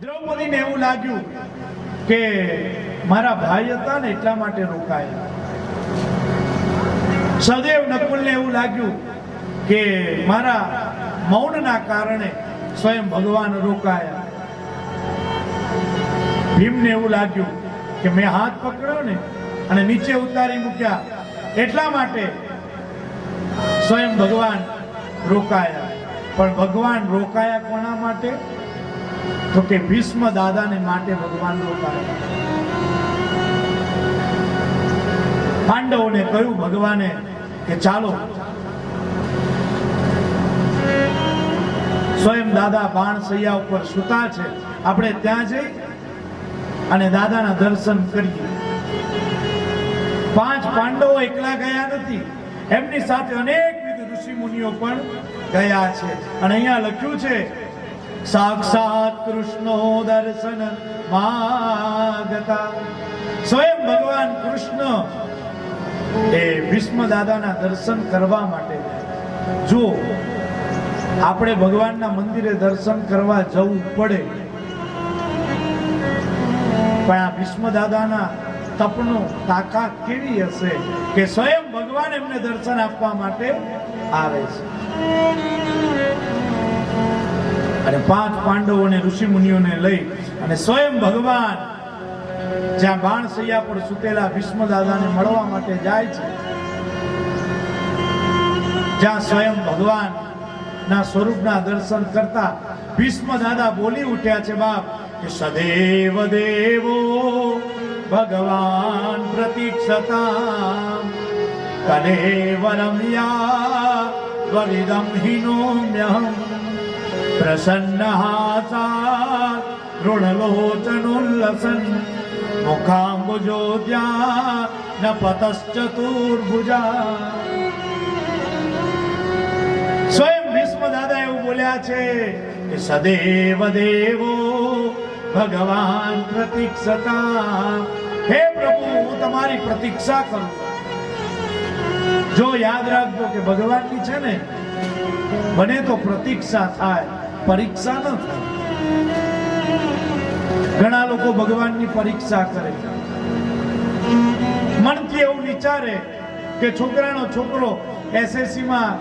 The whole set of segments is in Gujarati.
દ્રૌપદીને એવું લાગ્યું કે મારા ભાઈ હતા ને એટલા માટે રોકાયા. સહદેવ નકુલને એવું લાગ્યું કે મારા મૌનના કારણે સ્વયં ભગવાન રોકાયા. ભીમને એવું લાગ્યું કે મેં હાથ પકડ્યો ને અને નીચે ઉતારી મૂક્યા એટલા માટે સ્વયં ભગવાન રોકાયા. પણ ભગવાન રોકાયા કોના માટે? તો કે ભીષ્મ દાદાને માટે ભગવાન રોકાયા. પાંડવોને કહ્યું ભગવાને કે ચાલો સ્વયં દાદા બાણસૈયા ઉપર સૂતા છે, આપણે ત્યાં જઈ અને દાદાના દર્શન કરીએ. 5 પાંડવો એકલા ગયા નથી, એમની સાથે અનેકવિધ ઋષિ મુનિઓ પણ ગયા છે. અને અહીંયા લખ્યું છે સાક્ષાત કૃષ્ણો દર્શન માગતા. સ્વયં ભગવાન કૃષ્ણ એ ભીષ્મ દાદાના દર્શન કરવા માટે. જો આપણે ભગવાનના મંદિરે દર્શન કરવા જવું પડે, પણ આ ભીષ્મ દાદાના તપનો તાકાત કેવી હશે કે સ્વયં ભગવાન એમને દર્શન આપવા માટે આવે છે. અને 5 પાંડવોને ઋષિ મુનિઓને લઈ અને સ્વયં ભગવાન જ્યાં બાણસૈયા પર સુતેલા ભીષ્મ દાદાને મળવા માટે જાય છે, જ્યાં સ્વયં ભગવાન ના સ્વરૂપના દર્શન કરતા ભીષ્મ દાદા બોલી ઉઠ્યા છે બાપ કે સદેવ દેવો ભગવાન પ્રતીક્ષતા કલેવરમ યા વરિદમ હિનોમ્યહમ પ્રસન્નહાસા ઋણલોચનોલ્લસન મુખાંબુજોદ્યા ન પતશ્ચતુર્ભુજા. સ્વયં ભીષ્મ દાદા એવું બોલ્યા છે કે સદેવ દેવો ભગવાન પ્રતીક્ષતા. હે પ્રભુ, હું તમારી પ્રતીક્ષા કરું. જો યાદ રાખજો કે ભગવાનની છે ને બને તો પ્રતીક્ષા થાય, પરીક્ષા ન થાય. ઘણા લોકો ભગવાનની પરીક્ષા કરે, મનથી એવું વિચારે કે છોકરાનો છોકરો SSC માં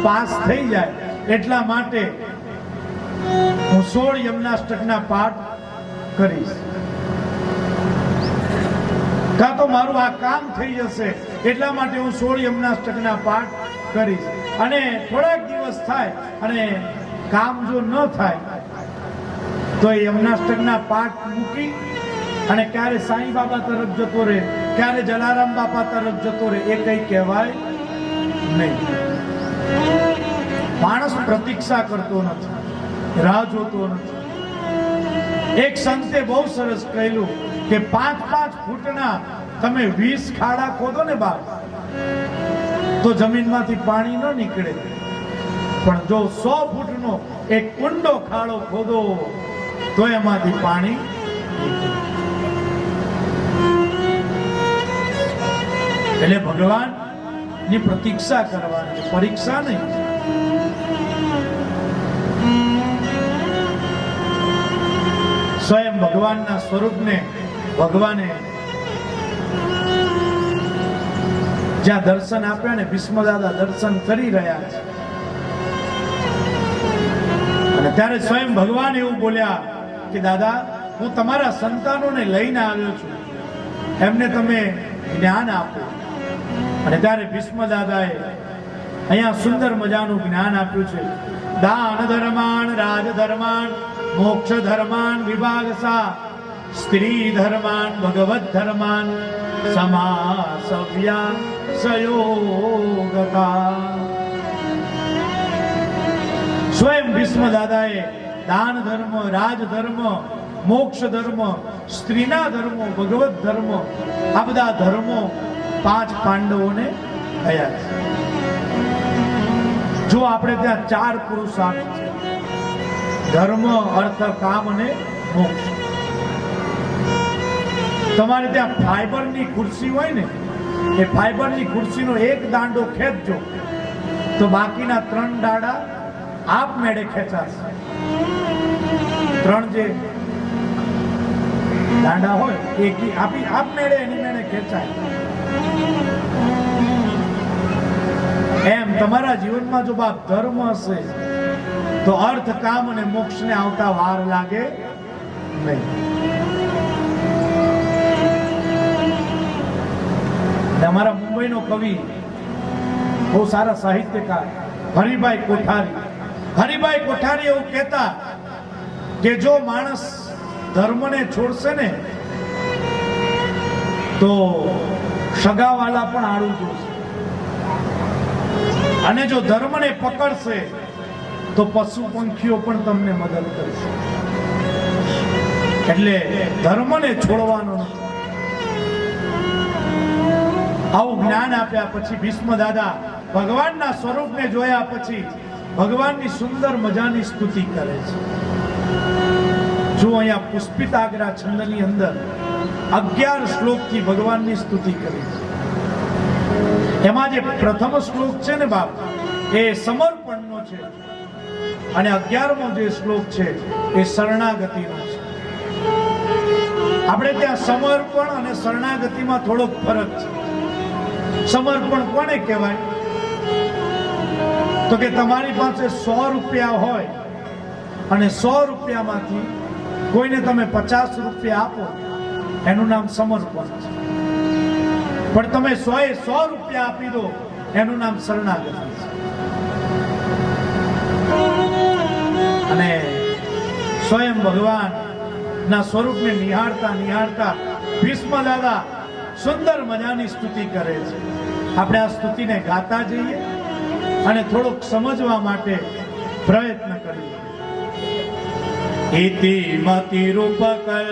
પાસ થઈ જાય એટલા માટે હું 16 યમનાષ્ટકના પાઠ કરીશ, કાં તો મારું આ કામ થઈ જશે એટલા માટે હું 16 યમનાષ્ટકના પાઠ કરીશ. અને થોડાક દિવસ થાય અને કામ જો ન થાય તો એ યમનાષ્ટકના પાઠ મૂકી અને ક્યારે સાંઈ બાબા તરફ જતો રહે, ક્યારે જલારામ બાપા તરફ જતો રહે, એ કઈ કહેવાય નહીં. માણસ પ્રતીક્ષા કરતો નથી, રાહ જોતો નથી. એક સંતે બહુ સરસ કહેલું કે 5-5 ફૂટના તમે 20 ખાડા ખોદો ને બાપ તો જમીનમાંથી પાણી ન નીકળે, પણ જો 100 ફૂટનો એક ઊંડો ખાડો ખોદો તો એમાંથી પાણી નીકળે. એટલે ભગવાન ની પ્રતીક્ષા કરવાની, પરીક્ષા નહીં. સ્વયં ભગવાનના સ્વરૂપને ભગવાને જ્યાં દર્શન આપ્યા ને ભીષ્મ દાદા દર્શન કરી રહ્યા છે, અને ત્યારે સ્વયં ભગવાન એવું બોલ્યા કે દાદા, હું તમારા સંતાનોને લઈને આવ્યો છું, એમને તમે જ્ઞાન આપો. અને ત્યારે ભીષ્મ દાદાએ અહીંયા સુંદર મજાનું જ્ઞાન આપ્યું છે. દાન ધર્માન રાજ ધર્માન મોક્ષ ધર્માન વિભાગસા સ્ત્રી ધર્માન ભગવત ધર્માન સમાસવ્યા સયોગતા. સ્વયં ભીષ્મ દાદાએ દાન ધર્મ, રાજ ધર્મ, મોક્ષ ધર્મ, સ્ત્રીના ધર્મો, ભગવત ધર્મ, આ બધા ધર્મો 5 પાંડવોને થયા છે. જો આપણે ત્યાં 4 પુરુષાર્થ છે: ધર્મ, અર્થ, કામ અને મોક્ષ. તમારે ત્યાં ફાઈબરની ખુરશી હોય ને, એ ફાઈબરની ખુરશીનો એક દાંડો ખેંચજો તો બાકીના 3 દાડા આપમેળે ખેંચાશે. ત્રણ જે દાંડા હોય એ આપી આપમેળે એની મેળે ખેંચાય. એમ તમારા જીવનમાં જો બાપ ધર્મ હશે તો અર્થ, કામ અને મોક્ષને આવતા વાર લાગે નહીં. અમારા મુંબઈનો કવિ, બહુ સારા સાહિત્યકાર હરિભાઈ કોઠારી એવું કહેતા કે જો માણસ ધર્મને છોડશે ને તો સગાવાલા પણ આડું જોશે, અને જો ધર્મને પકડશે તો પશુ પંખીઓ પણ તમને મદદ કરશે. એટલે ધર્મને છોડવાનો નથી. આવું જ્ઞાન આપ્યા પછી ભીષ્મ દાદા ભગવાનના સ્વરૂપને જોયા પછી ભગવાનની સુંદર મજાની સ્તુતિ કરે છે. જો અહીંયા પુષ્પિતાગ્રા છંદની અંદર 11 શ્લોકથી ભગવાનની સ્તુતિ કરી છે. એમાં જે પ્રથમ શ્લોક છે ને બાપ, એ સમર્પણનો છે, અને 11મો જે શ્લોક છે એ શરણાગતિનો છે. આપણે ત્યાં સમર્પણ અને શરણાગતિમાં થોડોક ફરક છે. સમર્પણ કોને કહેવાય? તો કે તમારી પાસે 100 રૂપિયા હોય અને 100 રૂપિયામાંથી કોઈને તમે 50 રૂપિયા આપો, એનું નામ સમર્પણ છે. પણ તમે 100 રૂપિયા આપી દો, એનું નામ શરણાગતિ છે. અને સ્વયં ભગવાન ના સ્વરૂપને નિહાળતા ભીષ્મ દાદા સુંદર મજાની સ્તુતિ કરે છે. આપણે આ સ્તુતિને ગાતા જઈએ અને થોડુંક સમજવા માટે પ્રયત્ન કરીએ. ઇતિ મતિ રૂપકલ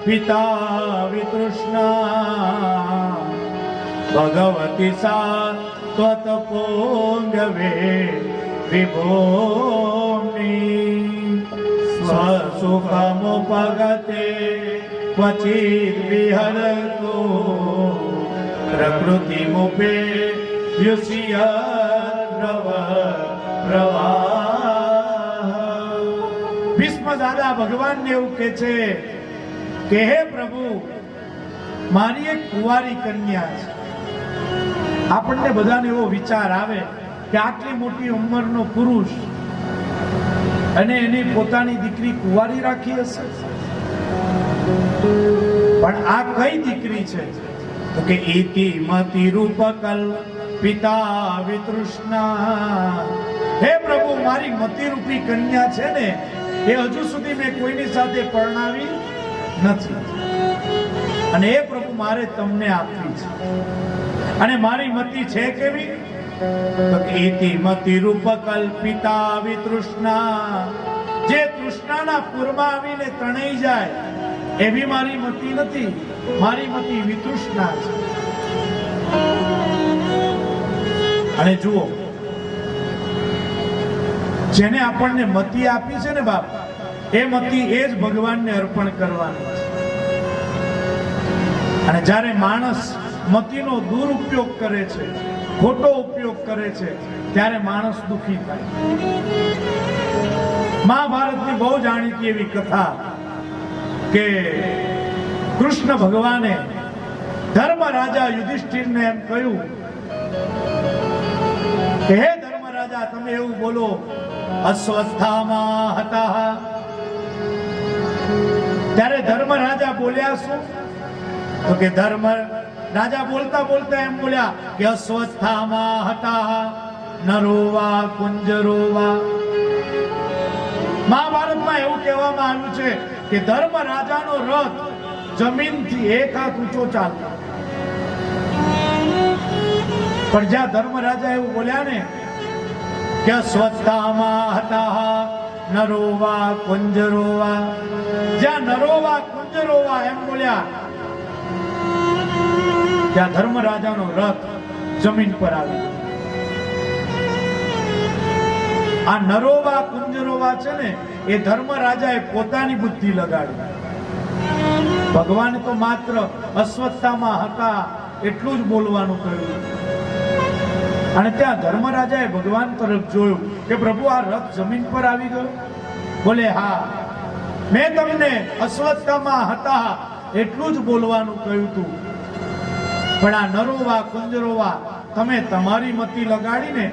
પિતા વિતૃષ્ણા ભગવતી સા ત્વત પોંગવે વિભોમી સ્વસુખમુપગતે ક્વચિત વિહરતો પ્રકૃતિ મુપે યુષ્ય ભીષ્મ દાદા ભગવાનને એવું કહે છે કે હે પ્રભુ, મારી એક કુંવારી કન્યા છે. આપણને બધાને એવો વિચાર આવે કે આટલી મોટી ઉંમરનો પુરુષ અને એની પોતાની દીકરી કુંવારી રાખી હશે. પણ આ કઈ દીકરી છે? તો કે ઇતિ મતિ રૂપકલ પિતા વિતૃષ્ણા. હે પ્રભુ, મારી મતિરૂપી કન્યા છે ને, એ હજુ સુધી મેં કોઈની સાથે પરણાવી નથી, અને એ પ્રભુ મારે તમને આપવી છે. અને મારી મતિ છે કેવી? તો ઇતિ મતિ રૂપકલ પિતા વિતૃષ્ણા. જે તૃષ્ણાના પૂરમાં આવીને તણાઈ જાય એવી મારી મતિ નથી. મારી મતિ વિતૃષ્ણા છે. અને જુઓ, જેને આપણને મતિ આપી છે ને બાપ, એ મતિ એ જ ભગવાનને અર્પણ કરવાની છે. અને જ્યારે માણસ મતિનો દુરુપયોગ કરે છે, ખોટો ઉપયોગ કરે છે, ત્યારે માણસ દુઃખી થાય. મહાભારતની બહુ જાણીતી એવી કથા કે કૃષ્ણ ભગવાને ધર્મ રાજા યુધિષ્ઠિરને એમ કહ્યું કે હે ધર્મ રાજા, તમે એવું બોલો, અશ્વત્થામા હતા. ત્યારે ધર્મ રાજા બોલ્યા શું? તો કે ધર્મ રાજા બોલતા બોલતા એમ બોલ્યા કે અશ્વત્થામા હતા નરોવા કુંજરોવા. મહાભારતમાં એવું કહેવામાં આવ્યું છે કે ધર્મ રાજાનો રથ જમીનથી 1 હાથ ઊંચો ચાલતો. પણ જ્યાં ધર્મ રાજા એવું બોલ્યા ને કે અશ્વત્થામા હતા નરોવા કુંજરોવા, જ્યાં નરોવા કુંજરોવા એમ બોલ્યા, ત્યાં ધર્મ રાજાનો રથ જમીન પર આવી. આ નરોવા કુંજરોવા છે ને, એ ધર્મ રાજાએ પોતાની બુદ્ધિ લગાડી. ભગવાન તો માત્ર અશ્વત્થામા હતા એટલું જ બોલવાનું કહ્યું. અને ત્યાં ધર્મ રાજાએ ભગવાન તરફ જોયું કે પ્રભુ, આ રથ જમીન પર આવી ગયો. બોલે હા, મેં તમને અશ્વત્થામાં હતા એટલું જ બોલવાનું કહ્યું હતું, પણ આ નરોવા કુંજરોવા તમે તમારી મતી લગાડીને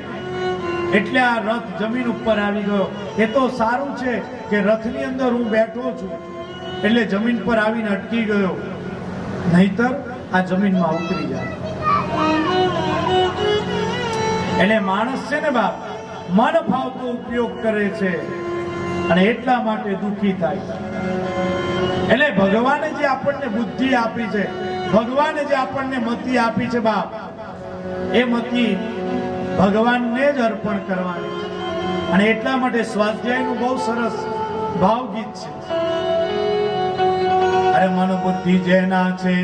એટલે આ રથ જમીન ઉપર આવી ગયો. એ તો સારું છે કે રથની અંદર હું બેઠો છું એટલે જમીન પર આવીને અટકી ગયો, નહીતર આ જમીનમાં ઉતરી જાય. એટલે માણસ છે ને બાપ, મન ફાવતો ઉપયોગ કરે છે અને એટલા માટે દુઃખી થાય. એટલે ભગવાને જે આપણને બુદ્ધિ આપી છે, ભગવાને જે આપણને મતિ આપી છે બાપ, એ મતિ ભગવાનને જ અર્પણ કરવાની છે. અને એટલા માટે સ્વાધ્યાયનું બહુ સરસ ભાવગીત છે. અરે મન બુદ્ધિ જેના છે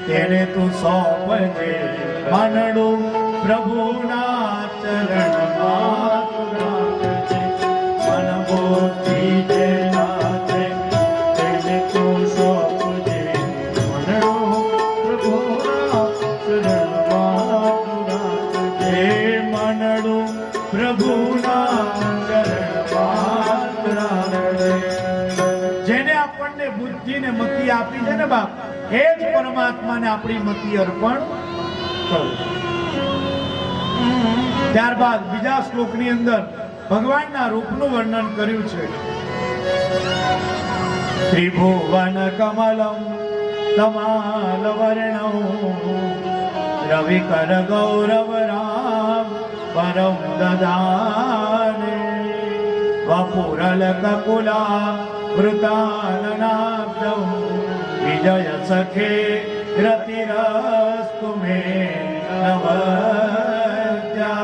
તેને તું સોંપજે, મનડું પ્રભુના ચરણમાં તું રાખજે. મન બુદ્ધિ જેના છે તેને તું સોંપજે, મનડું પ્રભુના ચરણમાં તું રાખજે. મનડું પ્રભુના ચરણમાં તું રાખજે. જેને આપણને બુદ્ધિ ને મતિ આપી છે ને બાપ, એ જ પરમાત્માને આપણી મતિ અર્પણ કરો. ત્યારબાદ બીજા શ્લોકની અંદર ભગવાનના રૂપનું વર્ણન કર્યું છે. ત્રિભુવન કમલમ તમાલ વર્ણમ રવિકર ગૌરવ રામ પરમ દદાને વપુરલ કકુલા વૃતાનનાબ્દમ વિજય સખે રતિરસ્તુ મે નવદ્યા.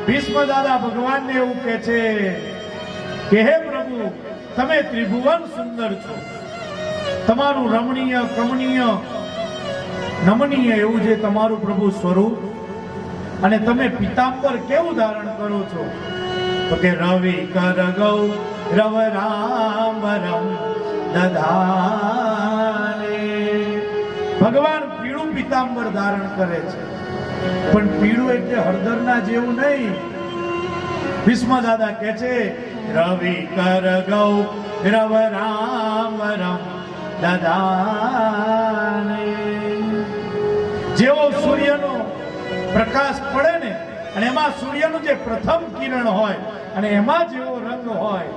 ભીષ્મ દાદા ભગવાનને એવું કહે છે કે હે પ્રભુ, તમે ત્રિભુવન સુંદર છો, તમારું રમણીય કમનીય નમનીય એવું જે તમારું પ્રભુ સ્વરૂપ, અને તમે પિતાંબર કેવું ધારણ કરો છો તો કે રવિ કર ગૌ રવ રામ રમ દધાને. ભગવાન પીળું પિતાંબર ધારણ કરે છે, પણ પીળું એટલે હળદરના જેવું નહીં. ભીષ્મ દાદા કહે છે રવિ કર ગૌ રવ રામ રમ દધાને. જેવો સૂર્યનો પ્રકાશ પડે ને, અને એમાં સૂર્યનું જે પ્રથમ કિરણ હોય અને એમાં જેવો રંગ હોય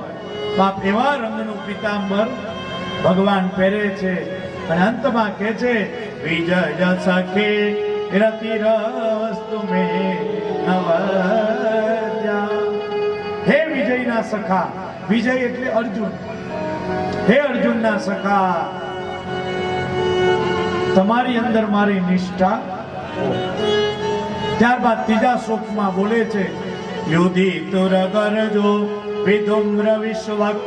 બાપ, એવા રંગનું પિતાંબર ભગવાન પહેરે છે. અને અંતમાં કહે છે વિજય સખે રતિરસ્તુ મે નવદ્યા. હે વિજયના સખા, વિજય એટલે અર્જુન, હે અર્જુનના સખા, તમારી અંદર મારી નિષ્ઠા. ત્યારબાદ ત્રીજા શ્લોકમાં બોલે છે યુધિતુર ગરજો વિધુમ્ર વિશ્વક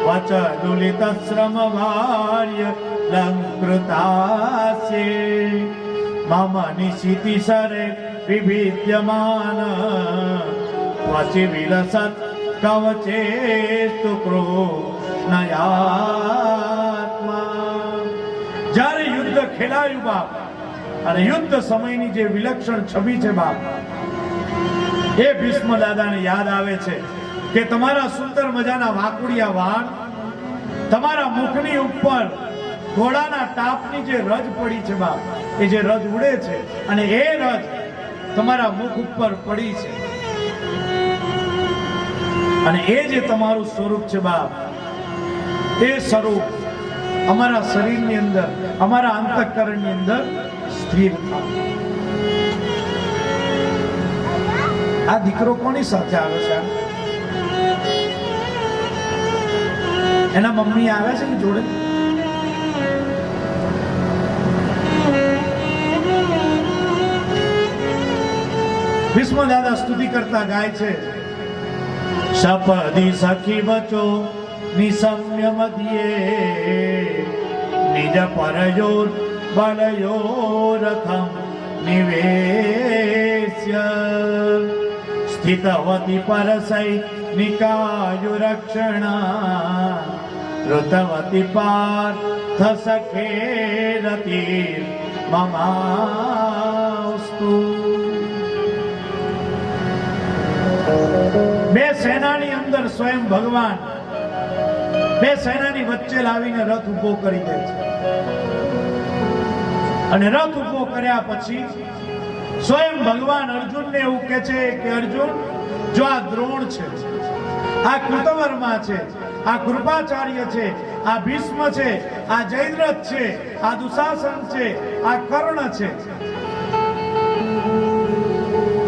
વચલુલિત શ્રમ વાર્ય લંકૃતાસ્યે મમ નિશિતિ સરે વિભિદ્યમાન ત્વચિ વિલસત કવચેસ્તુ કૃષ્ણયાત્મા. જ્યારે યુદ્ધ ખેલાયું બાપ, અને યુદ્ધ સમયની જે વિલક્ષણ છબી છે બાપ, એ ભીષ્મ દાદાને યાદ આવે છે કે તમારા સુંદર મજાના વાકુડિયા વાળ, તમારા મુખની ઉપર ઘોડાના ટાપની જે રજ પડી છે બાપ, એ જે રજ ઉડે છે અને એ રજ તમારા મુખ ઉપર પડી છે, અને એ જે તમારું સ્વરૂપ છે બાપ, એ સ્વરૂપ અમારા શરીરની અંદર, અમારા અંતઃકરણની અંદર સ્થિર થાય. આ દીકરો કોની સાથે આવે છે? એના મમ્મી આવે છે ને જોડે? ભીષ્મ દાદા સ્તુતિ કરતા ગાય છે સપદી સખી બચો નિસમ્ય મધ્યે નિજ પરયોર બલયોરથમ નિવેશ્ય સ્થિતવતી પરસૈ નિકાયુરક્ષણા ઋતવતી પાર્થ સખે રતિર મમાસ્તુ. બે સેનાની અંદર સ્વયં ભગવાન બે સેનાની વચ્ચે લાવીને રથ ઊભો કરી દે છે અને રથ ઊભો કર્યા પછી સ્વયં ભગવાન અર્જુનને એવું કહે છે કે અર્જુન, જો આ દ્રોણ છે, આ કૃતવર્મા છે, આ કૃપાચાર્ય છે, આ ભીષ્મ છે, આ જયદ્રથ છે, આ દુશાસન છે, આ કર્ણ છે.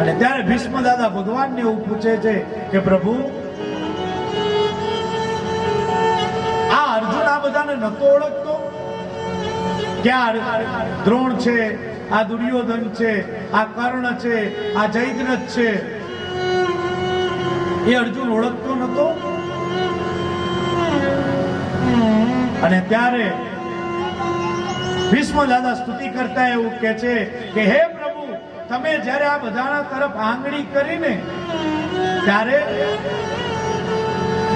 અને ત્યારે ભીષ્મ દાદા ભગવાનને એવું પૂછે છે કે પ્રભુ, આ અર્જુન આ બધાને નતો ઓળખતો? ક્યાં દ્રોણ છે, આ દુર્યોધન છે, આ કર્ણ છે, આ જયદ્રથ છે, એ અર્જુન ઓળખતો નતો? અને ત્યારે ભીષ્મ દાદા સ્તુતિ કરતા એવું કહે છે કે હે પ્રભુ, તમે જ્યારે આ બધાના તરફ આંગળી કરીને ત્યારે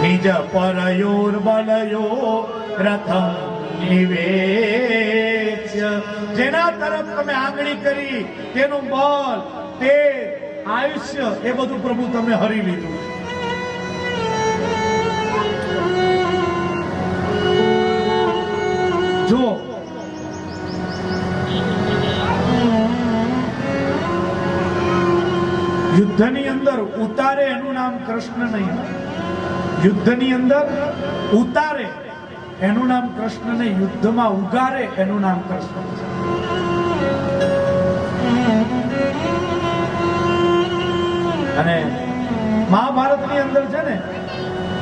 નિજ પરયોર બલયો રથમ નિવેશ્ય, જેના તરફ તમે આંગળી કરી તેનું બળ, તેજ, આયુષ્ય એ બધું પ્રભુ તમે હરી લીધું. જો યુદ્ધની અંદર ઉતારે એનું નામ કૃષ્ણ નહીં. યુદ્ધની અંદર ઉતારે એનું નામ કૃષ્ણ નહીં, યુદ્ધમાં ઉગારે એનું નામ કૃષ્ણ છે. અને મહાભારતની અંદર છે ને,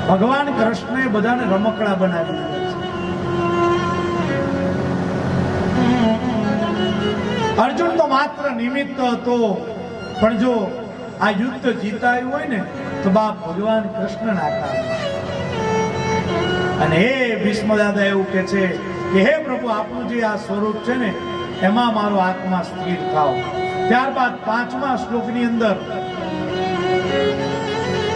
ભગવાન કૃષ્ણએ બધાને રમકડા બનાવી દીધા છે. અર્જુન તો માત્ર નિમિત્ત હતો, પણ જો આ યુદ્ધ જીતાયું હોય ને તો બાપ ભગવાન કૃષ્ણ નાખા. અને હે ભીષ્મ દાદા એવું કે છે કે હે પ્રભુ, આપણું જે આ સ્વરૂપ છે ને એમાં મારો આત્મા સ્થિર થાવ. ત્યારબાદ 5મા શ્લોકની અંદર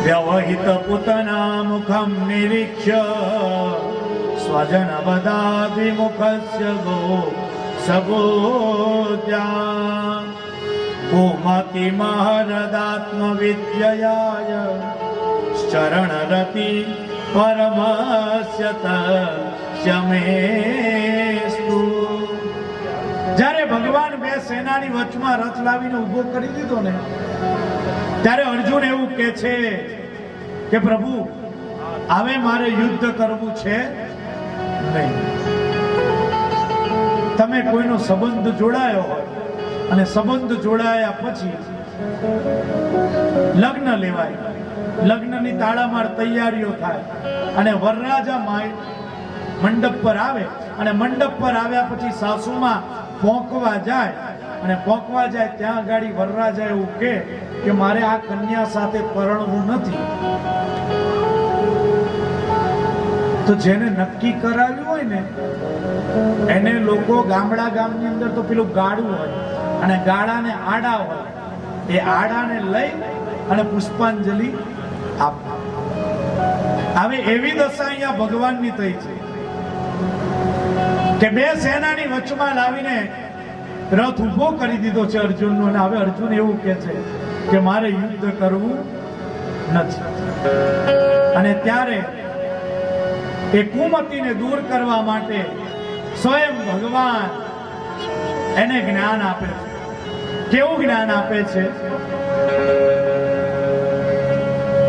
વ્યવહિત પુતના મુખમ નિરીક્ષ્ય સ્વજન બદાભિમુખસ્ય ગો સગોદ્યા કુમતિ મહરદાત્મ વિદ્યયાય શરણ રતિ પરમસ્ય તસ્યમેસ્તુ. જ્યારે ભગવાન બે સેનાની વચમાં રથ લાવીને ઉભો કરી દીધો ને, ત્યારે અર્જુન એવું કહે છે કે પ્રભુ, હવે મારે યુદ્ધ કરવું છે નહીં. તમે કોઈનો સંબંધ જોડાયો હોય અને સંબંધ જોડાયા પછી લગ્ન લેવાય, લગ્નની તાળામાળ તૈયારીઓ થાય અને વરરાજા મંડપ પર આવે અને મંડપ પર આવ્યા પછી સાસુમાં પોંકવા જાય અને પોંકવા જાય ત્યાં ગાડી વરરાજા એવું કે મારે આ કન્યા સાથે પરણવું નથી. તો જેને નક્કી કરાવ્યું હોય ને એને લોકો ગામની અંદર તો પેલું ગાડું હોય અને ગાડાને આડા હોય, એ આડાને લઈ અને પુષ્પાંજલિ આપવા. હવે એવી દશા અહીંયા ભગવાનની થઈ છે કે બે સેનાની વચમાં લાવીને રથ ઉભો કરી દીધો છે અર્જુનનો. અને હવે અર્જુન એવું કહે છે કે મારે યુદ્ધ કરવું નથી. અને ત્યારે એ કુમતિને દૂર કરવા માટે સ્વયં ભગવાન એને જ્ઞાન આપે છે. કેવું જ્ઞાન આપે છે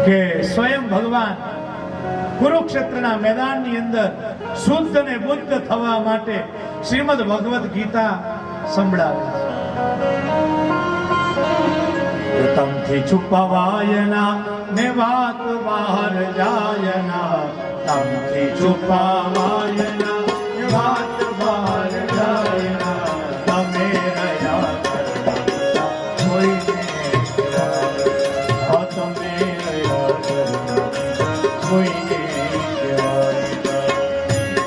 કે સ્વયં ભગવાન કુરુક્ષેત્રના મેદાનની અંદર શુદ્ધ અને બુદ્ધ થવા માટે શ્રીમદ ભગવદ ગીતા સંભળાવે છે. તમથી છુપાવાયના ને વાત બહાર જાયના, તમથી છુપાવાયના ને વાત બહાર જાયના, તમે રહ્યા કરતા કોઈને કહેવાય, તમે રહ્યા કરતા કોઈને કહેવાય.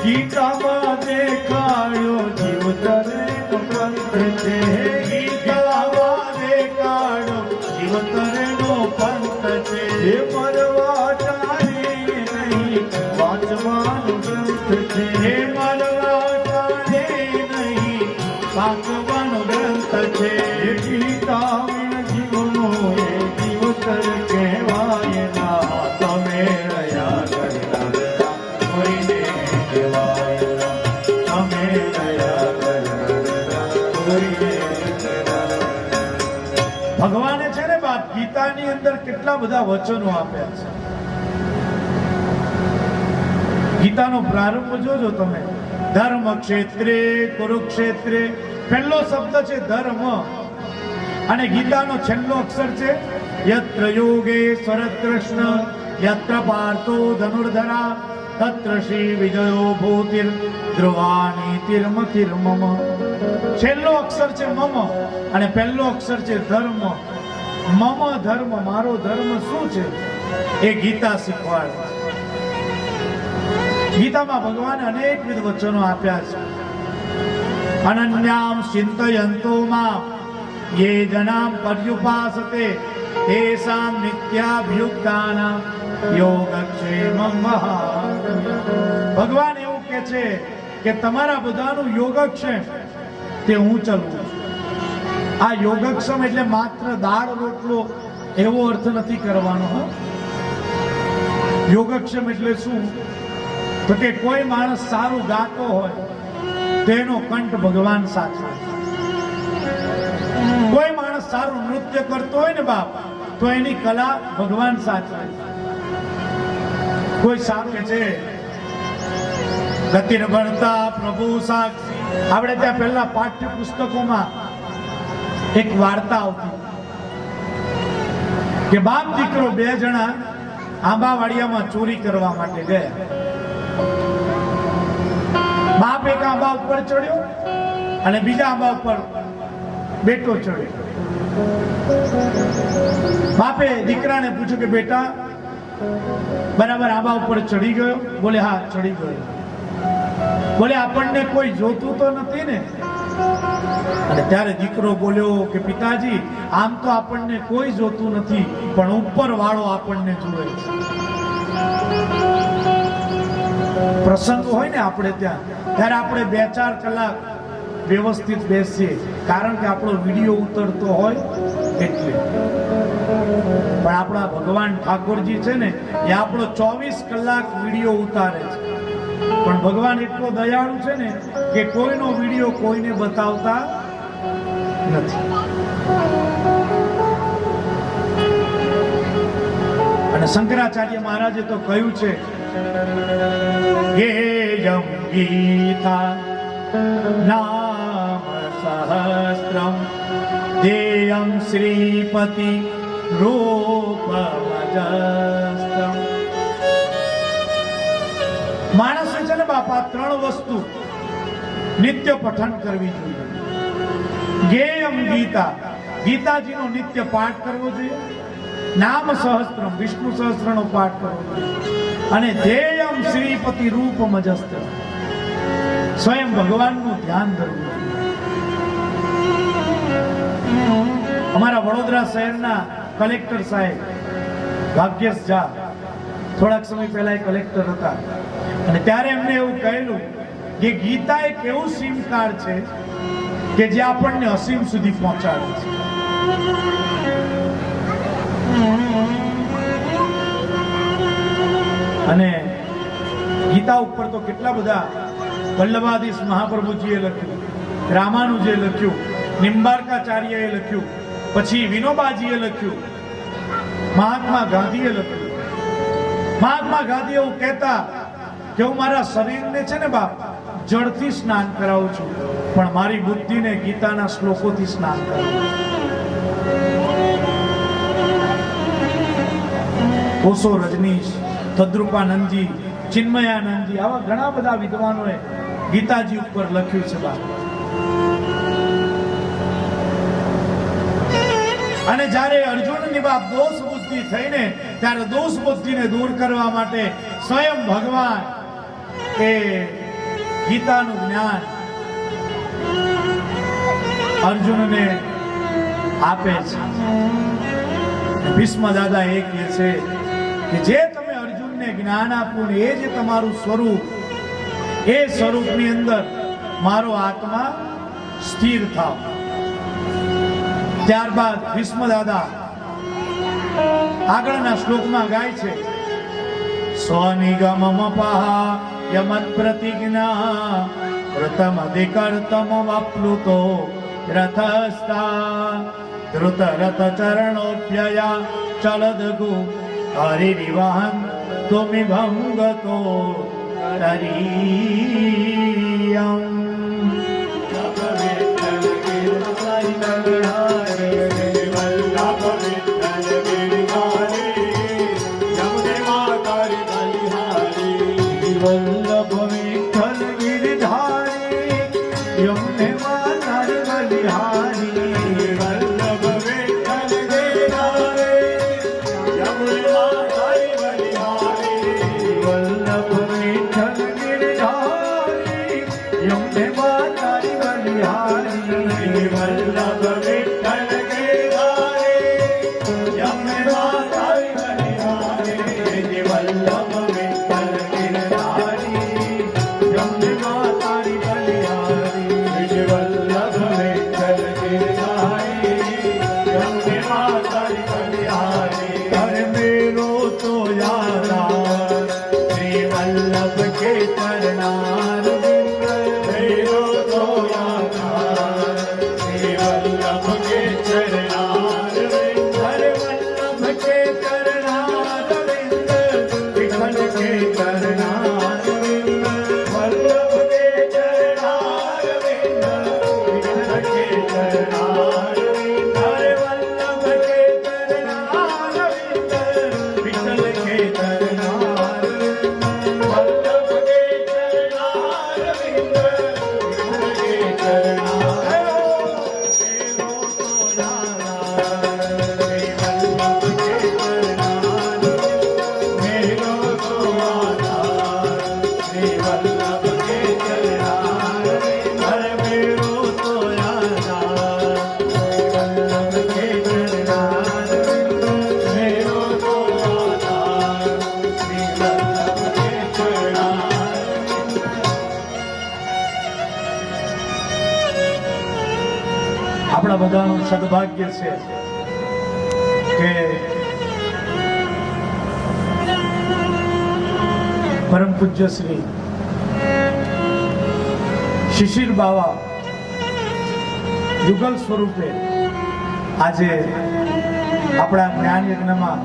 ગીતામાં દેખાડ્યો જીવ તરે પંથ છે, ગીતામાં દેખાડ્યો જીવ તરેનો પંથ છે. એ મરવા ચાલે નહીં વાંચવાનો ગ્રંથ છે, એ મરવા ચાલે નહીં વાંચવાનો ગ્રંથ છે. ગીતા જીવનો એ જીવતર કહેવાય ના, તમે રહ્યા કરતા કોઈને તમે દયા ભગવાને છે ને બાપ ગીતાની અંદર કેટલા બધા વચનો આપ્યા છે. ગીતાનો પ્રારંભ જોજો તમે. ધર્મ ક્ષેત્રે કુરુક્ષેત્રે પહેલો શબ્દ છે ધર્મ અને ગીતાનો છેલ્લો અક્ષર છે યત્ર યોગેશ્વર કૃષ્ણ યત્ર પાર્થો ધનુર્ધરા તત્ર શ્રી વિજયો ભૂતિર ધ્રુવાની તિર્મતિર્મમ. છેલ્લો અક્ષર છે મમ અને પહેલો અક્ષર છે ધર્મ. મમ ધર્મ, મારો ધર્મ શું છે એ ગીતા શીખવાડે છે. ગીતામાં ભગવાને અનેકવિધ વચનો આપ્યા છે. અનન્યામ ચિંતયંતો મામ યે જનામ પર્યુપાસતે તેષાં નિત્યાભ્યુક્તાનાં યોગક્ષેમં મહાત્મ્યં. ભગવાન એવું કહે છે કે તમારા બધાનું યોગક્ષેમ તે હું ચલાવું છું. આ યોગક્ષેમ એટલે માત્ર દાળ રોટલો એવો અર્થ નથી કરવાનો. યોગક્ષેમ એટલે શું? તો કે કોઈ માણસ સારું ગાતો હોય તેનો કંઠ ભગવાન સાચવે. કોઈ માણસ સારું નૃત્ય કરતો હોય ને બાપ તો એની કલા ભગવાન સાચવે. કોઈ સારું છે ગતિર ભણતા પ્રભુ સાક્ષી. આપણે ત્યાં પહેલા પાઠ્ય પુસ્તકોમાં એક વાર્તા આવતી કે બાપ દીકરો બે જણા આંબાવાડિયામાં ચોરી કરવા માટે ગયા. બાપ એક આંબા ઉપર ચડ્યો અને બીજા આંબા ઉપર બેટો ચડ્યો. બાપે દીકરાને પૂછ્યું કે બેટા બરાબર આંબા ઉપર ચડી ગયો? બોલે હા ચડી ગયો. બોલે આપણને કોઈ જોતું તો નથી ને? અને ત્યારે દીકરો બોલ્યો કે પિતાજી આમ તો આપણને કોઈ જોતું નથી પણ ઉપર વાળો આપણને જુએ છે. પ્રસંગ હોય ને આપણે ત્યાં ત્યારે આપણે 2-4 કલાક વ્યવસ્થિત બેસીએ કારણ કે આપણો વિડીયો ઉતરતો હોય એટલે. પણ આપણા ભગવાન ઠાકોરજી છે ને એ આપણો 24 કલાક વિડીયો ઉતારે છે. પણ ભગવાન એટલો દયાળુ છે ને કે કોઈનો વિડીયો કોઈને બતાવતા નથી. અને શંકરાચાર્ય મહારાજે તો કહ્યું છે ગેયમ ગીતા નામ સહસ્ત્રમ ધેયં શ્રીપતિ રૂપમજસ્તમ. માણસે છે ને બાપા 3 વસ્તુ નિત્ય પઠન કરવી જોઈએ. ગેયમ ગીતા, ગીતાજીનો નિત્ય પાઠ કરવો જોઈએ. નામ સહસ્ત્રમ, વિષ્ણુ સહસ્ત્રનો પાઠ કરવો જોઈએ. અને ધેયમ શ્રીપતિ રૂપમજસ્તમ, સ્વયં ભગવાનનું ધ્યાન ધરવું જોઈએ. અમારા વડોદરા શહેરના કલેક્ટર સાહેબ ભાગ્યેશ ઝા થોડાક સમય પહેલા કલેક્ટર હતા અને ત્યારે એમને એવું કહેલું કે ગીતા એક એવું સિમ કાર્ડ છે કે જે આપણને અસીમ સુધી પહોંચાડે છે. અને ગીતા ઉપર તો કેટલા બધા વલ્લભાધીશ મહાપ્રભુજીએ લખ્યું, રામાનુજે લખ્યું, નિંબાર્કાચાર્યએ લખ્યું, પછી વિનોબાજીએ લખ્યું, મહાત્મા ગાંધીએ લખ્યું. મહાત્મા ગાંધી એવું કહેતા કે હું મારા શરીરને છે ને બાપ જળથી સ્નાન કરાવું છું પણ મારી બુદ્ધિને ગીતાના શ્લોકોથી સ્નાન કરાવું છું. ઓશો રજનીશ, તદ્રુપાનંદજી, ચિન્મયાનંદજી આવા ઘણા બધા વિદ્વાનોએ ગીતાજી ઉપર લખ્યું છે બાપ. અને જ્યારે અર્જુનની બાપ દોષ બુદ્ધિ થઈને ત્યારે દોષ બુદ્ધિને દૂર કરવા માટે સ્વયં ભગવાન એ ગીતાનું જ્ઞાન અર્જુનને આપે છે. ભીષ્મ દાદા એ કહે છે કે જે તમે અર્જુનને જ્ઞાન આપ્યું ને એ જે તમારું સ્વરૂપ, એ સ્વરૂપની અંદર મારો આત્મા સ્થિર થાવ. ત્યારબાદ ભીષ્મ દાદા આગળના શ્લોકમાં ગાય છે સ્વનિગમમપઃ યમત પ્રતિજ્ઞા कृतमधिकर्तमप्लुतो रथस्था धृतरथचरणोऽप्यया चलदगु हरिरिवहन् तुमिभं गतो तरीयम् वल्लभ विठ्ठल गिरधारी यमुने मातर बलिहारी वल्लभ विठ्ठल गिरधारी यमुने मातर बलिहारी वल्लभ विठ्ठल गिरधारी यमुने मातर बलिहारी वल्लभ विठ्ठल गिरधारी यमुने मातर बलिहारी वल्लभ આપણા બધાનું સદભાગ્ય છે કે પરમ પૂજ્ય શ્રી શિશિર બાવા યુગલ સ્વરૂપે આજે આપણા જ્ઞાન યજ્ઞમાં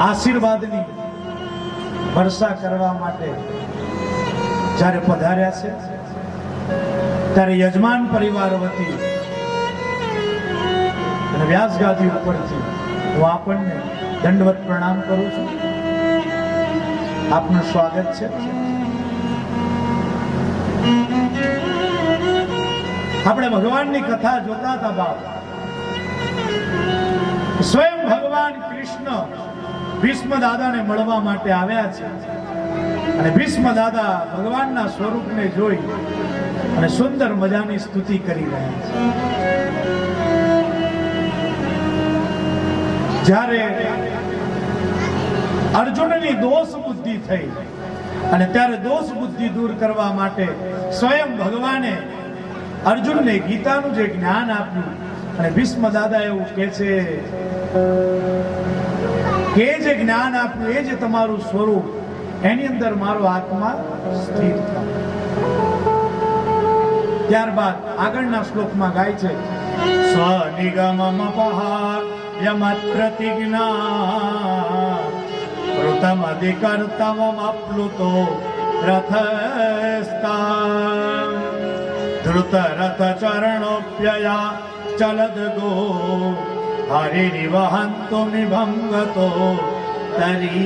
આશીર્વાદની વર્ષા કરવા માટે જ્યારે પધાર્યા છે ત્યારે યજમાન પરિવાર વતી અને વ્યાસગાદી ઉપરથી હું આપણને દંડવત પ્રણામ કરું છું. આપનું સ્વાગત છે. આપણે ભગવાનની કથા જોતા હતા બાપ. સ્વયં ભગવાન કૃષ્ણ ભીષ્મ દાદાને મળવા માટે આવ્યા છે અને ભીષ્મ દાદા ભગવાનના સ્વરૂપને જોઈ અને સુંદર મજાની સ્તુતિ કરી રહ્યા છે. જ્યારે અર્જુનની દોષ બુદ્ધિ થઈ અને ત્યારે દોષ બુદ્ધિ દૂર કરવા માટે સ્વયં ભગવાને અર્જુનને ગીતાનું જે જ્ઞાન આપ્યું અને ભીષ્મ દાદા એવું કહે છે કે જે જ્ઞાન આપ્યું એ જે તમારું સ્વરૂપ એની અંદર મારો આત્મા સ્થિર થાય. ત્યારબાદ આગળના શ્લોકમાં ગાય છે સ્વનિગમમપહા યમત પ્રતિજ્ઞા કૃતમધિકર્તમપ્લુતો રથસ્થા ધૃતરથચરણોऽપ્યયા ચલદગો હરિરિવહન્તુ નિભંગતો તરીયમ.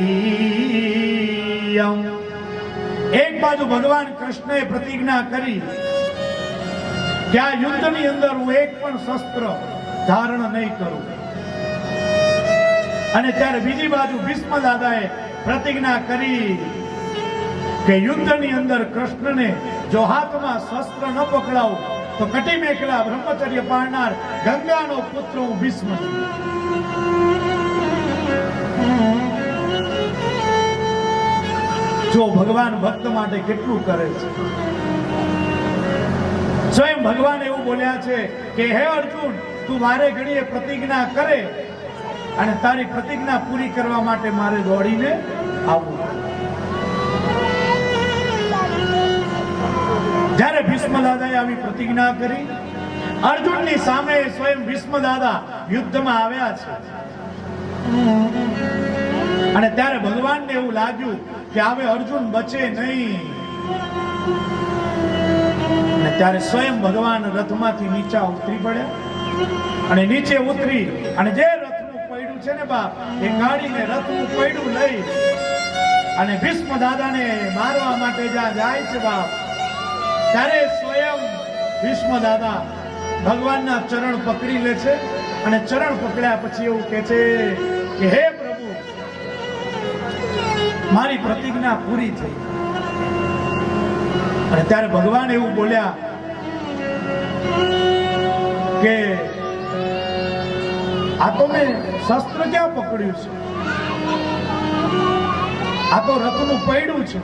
એક બાજુ ભગવાન કૃષ્ણએ પ્રતિજ્ઞા કરી કે આ યુદ્ધની અંદર હું એક પણ શસ્ત્ર ધારણ નહીં કરું, અને ત્યારે બીજી બાજુ ભીષ્મ દાદાએ પ્રતિજ્ઞા કરી કે યુદ્ધની અંદર કૃષ્ણને જો હાથમાં શસ્ત્ર ન પકડાવું તો કટી મેકલા બ્રહ્મચર્ય પાળનાર ગંગાનો પુત્ર હું ભીષ્મ છું. જો ભગવાન ભક્ત માટે કેટલું કરે છે. સ્વયં ભગવાન એવું બોલ્યા છે કે હે અર્જુન, તું મારે ઘડીએ પ્રતિજ્ઞા કરે અને તારી પ્રતિજ્ઞા પૂરી કરવા માટે મારે દોડીને આવવું. જ્યારે ભીષ્મ દાદાએ આવી પ્રતિજ્ઞા કરી. અર્જુનની સામે સ્વયં ભીષ્મ દાદા યુદ્ધમાં આવ્યા છે. અને ત્યારે ભગવાનને એવું લાગ્યું કે હવે અર્જુન બચે નહીં. અને ત્યારે સ્વયં ભગવાન રથમાંથી નીચે ઉતરી પડ્યા. અને નીચે ઉતરી અને જે રથનું પૈડું છે ને બાપ એ કાઢીને રથનું પૈડું લઈ અને ભીષ્મ દાદાને મારવા માટે જ્યાં જાય છે બાપ, ત્યારે સ્વયં ભીષ્મ દાદા ભગવાનના ચરણ પકડી લે છે. અને ચરણ પકડ્યા પછી એવું કહે છે કે હે પ્રભુ, મારી પ્રતિજ્ઞા પૂરી થઈ. અને ત્યારે ભગવાન એવું બોલ્યા કે આ તો મેં શસ્ત્ર ક્યાં પકડ્યું છે, આ તો રથનું પૈડું છે.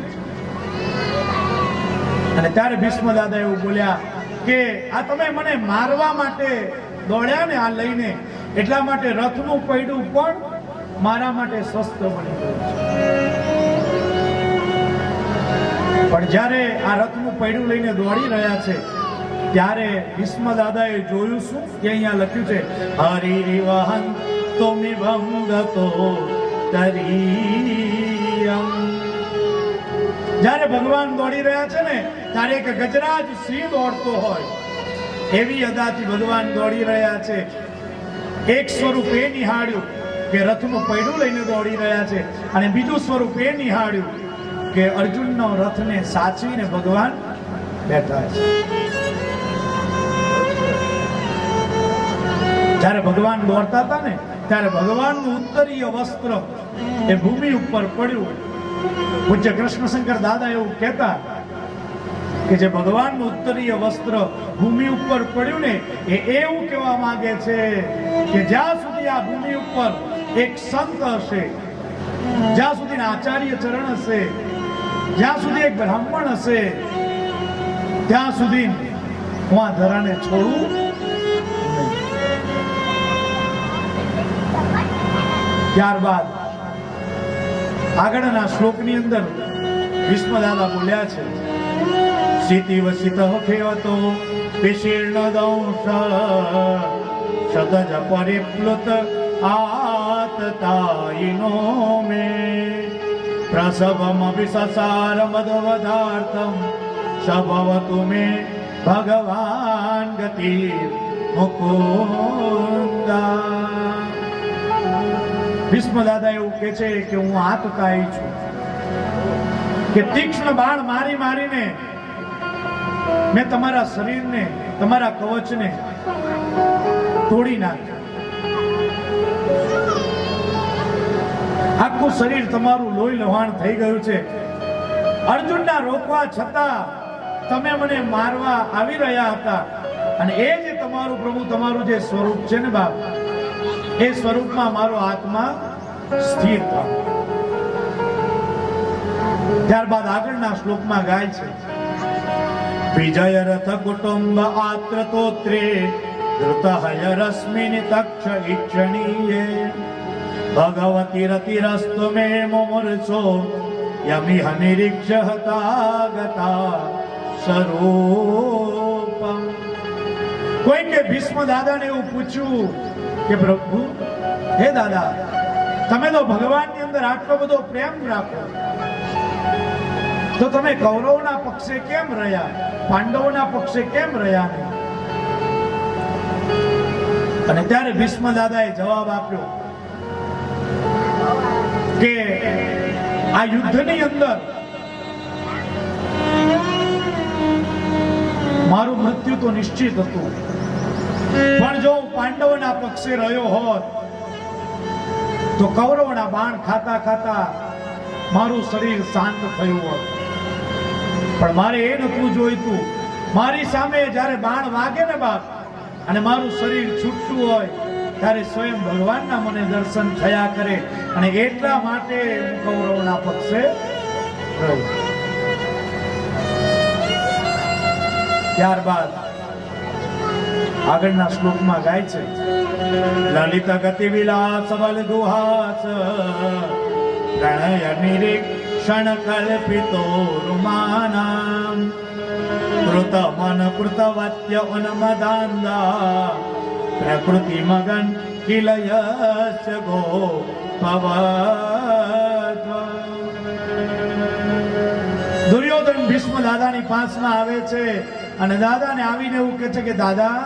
અને ત્યારે ભીષ્મ દાદા એવું બોલ્યા કે આ તમે મને મારવા માટે દોડ્યા ને આ લઈને, એટલા માટે રથનું પૈડું પણ મારા માટે શસ્ત્ર બની ગયું છે. પણ જ્યારે આ રથનું પૈડું લઈને દોડી રહ્યા છે ત્યારે ભીષ્મ દાદાએ જોયું શું કે અહીંયા લખ્યું છે હરિવહં તોમિવં ગતો તરીયમ. જ્યારે ભગવાન દોડી રહ્યા છે ને ત્યારે એક ગજરાજ સિંહ દોડતો હોય એવી અદાથી ભગવાન દોડી રહ્યા છે. એક સ્વરૂપ એ નિહાળ્યું કે રથનું પૈડું લઈને દોડી રહ્યા છે, અને બીજું સ્વરૂપ એ નિહાળ્યું કે અર્જુનનો રથને સાચવીને ભગવાન બેઠા છે. જ્યારે ભગવાન દોડતા હતા ને ત્યારે ભગવાનનું ઉત્તરીય વસ્ત્ર એ ભૂમિ ઉપર પડ્યું. પૂજ્ય કૃષ્ણશંકર દાદા એવું કહેતા કે જે ભગવાનનું ઉત્તરીય વસ્ત્ર ભૂમિ ઉપર પડ્યું ને એ એવું કહેવા માંગે છે કે જ્યાં સુધી આ ભૂમિ ઉપર એક સંત હશે, જ્યાં સુધી આચાર્ય ચરણ હશે, જ્યાં સુધી એક બ્રાહ્મણ હશે, ત્યાં સુધી હું આ ધરાને છોડું. ત્યારબાદ આગળના શ્લોકની અંદર ભીષ્મ દાદા બોલ્યા છે સીતિવ સિતઃ ખેવતો વિશીર્ણ દંશ શતજ પરિપ્લુત આતતાયિનો મે પ્રસવમપિ સસાર મદવદાર્થમ સભવતુ મે ભગવાન ગતિર મુકુંદા. ભીષ્મ દાદા એવું કહે છે કે હું આતતાયી છું, કે તીક્ષ્ણ બાણ મારી મારીને મેં તમારા શરીરને, તમારા કવચને તોડી નાખ્યું. આખું શરીર તમારું લોહી લહાણ થઈ ગયું છે. અર્જુનના રોકવા છતાં તમે મને મારવા આવી રહ્યા હતા, અને એ જે તમારું પ્રભુ, તમારું જે સ્વરૂપ છે ને બાપ, એ સ્વરૂપમાં મારો આત્મા સ્થિર થયો. ત્યારબાદ આગળના શ્લોકમાં ગાય છે વિજય રથ કુટુંબ આત્રતોત્રે ધૃતહય રશ્મિન તક્ષ ઈક્ષણીયે ભગવતી રતિરસ્તુ મે મુમુર્ષો યમિહ નિરીક્ષ હતા ગતા સ્વરૂપમ. કોઈ કે ભીષ્મ દાદાને એવું પૂછ્યું કે પ્રભુ, હે દાદા, તમે તો ભગવાનની અંદર આટલો બધો પ્રેમ રાખો, તો તમે કૌરવના પક્ષે કેમ રહ્યા, પાંડવોના પક્ષે કેમ રહ્યા નહીં? અને ત્યારે ભીષ્મ દાદાએ જવાબ આપ્યો કે આ યુદ્ધની અંદર મારું મૃત્યુ તો નિશ્ચિત હતું, પણ જો હું પાંડવોના પક્ષે રહ્યો હોત તો કૌરવોના બાણ ખાતા ખાતા મારું શરીર શાંત થયું હોત. પણ મારે એ નતું જોઈતું. મારી સામે જ્યારે બાણ વાગે ને બાપ અને મારું શરીર છૂટતું હોય ત્યારે સ્વયં ભગવાનના મને દર્શન થયા કરે, અને એટલા માટે હું કૌરવોના પક્ષે રહું. ત્યારબાદ આગળના શ્લોકમાં ગાય છે લલિત ગતિ વિલાસ બલ દુહાસ પ્રણય નિરીક્ષણ કલ્પિતો રૂમાનામ કૃત અનકૃતવત્ય અનમદાંદા પ્રકૃતિ મગન કિલયશ ગો પવત. દુર્યોધન ભીષ્મ દાદાની પાસમાં આવે છે અને દાદાને આવીને એવું કહે છે કે દાદા,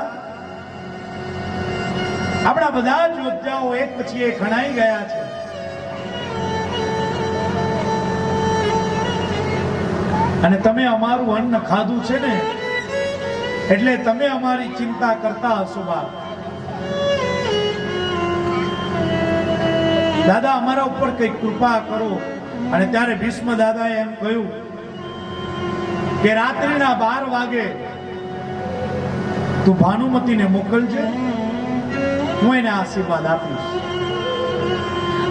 આપણા બધા જ યોદ્ધાઓ એક પછી એક ખણાઈ ગયા છે, અને તમે અમારું અન્ન ખાધું છે ને, એટલે તમે અમારી ચિંતા કરતા હશો. બાપ દાદા, અમારા ઉપર કઈ કૃપા કરો. અને ત્યારે ભીષ્મ દાદાએ એમ કહ્યું કે રાત્રિના 12 વાગે તું ભાનુમતીને મોકલજે, હું એને આશીર્વાદ આપીશ.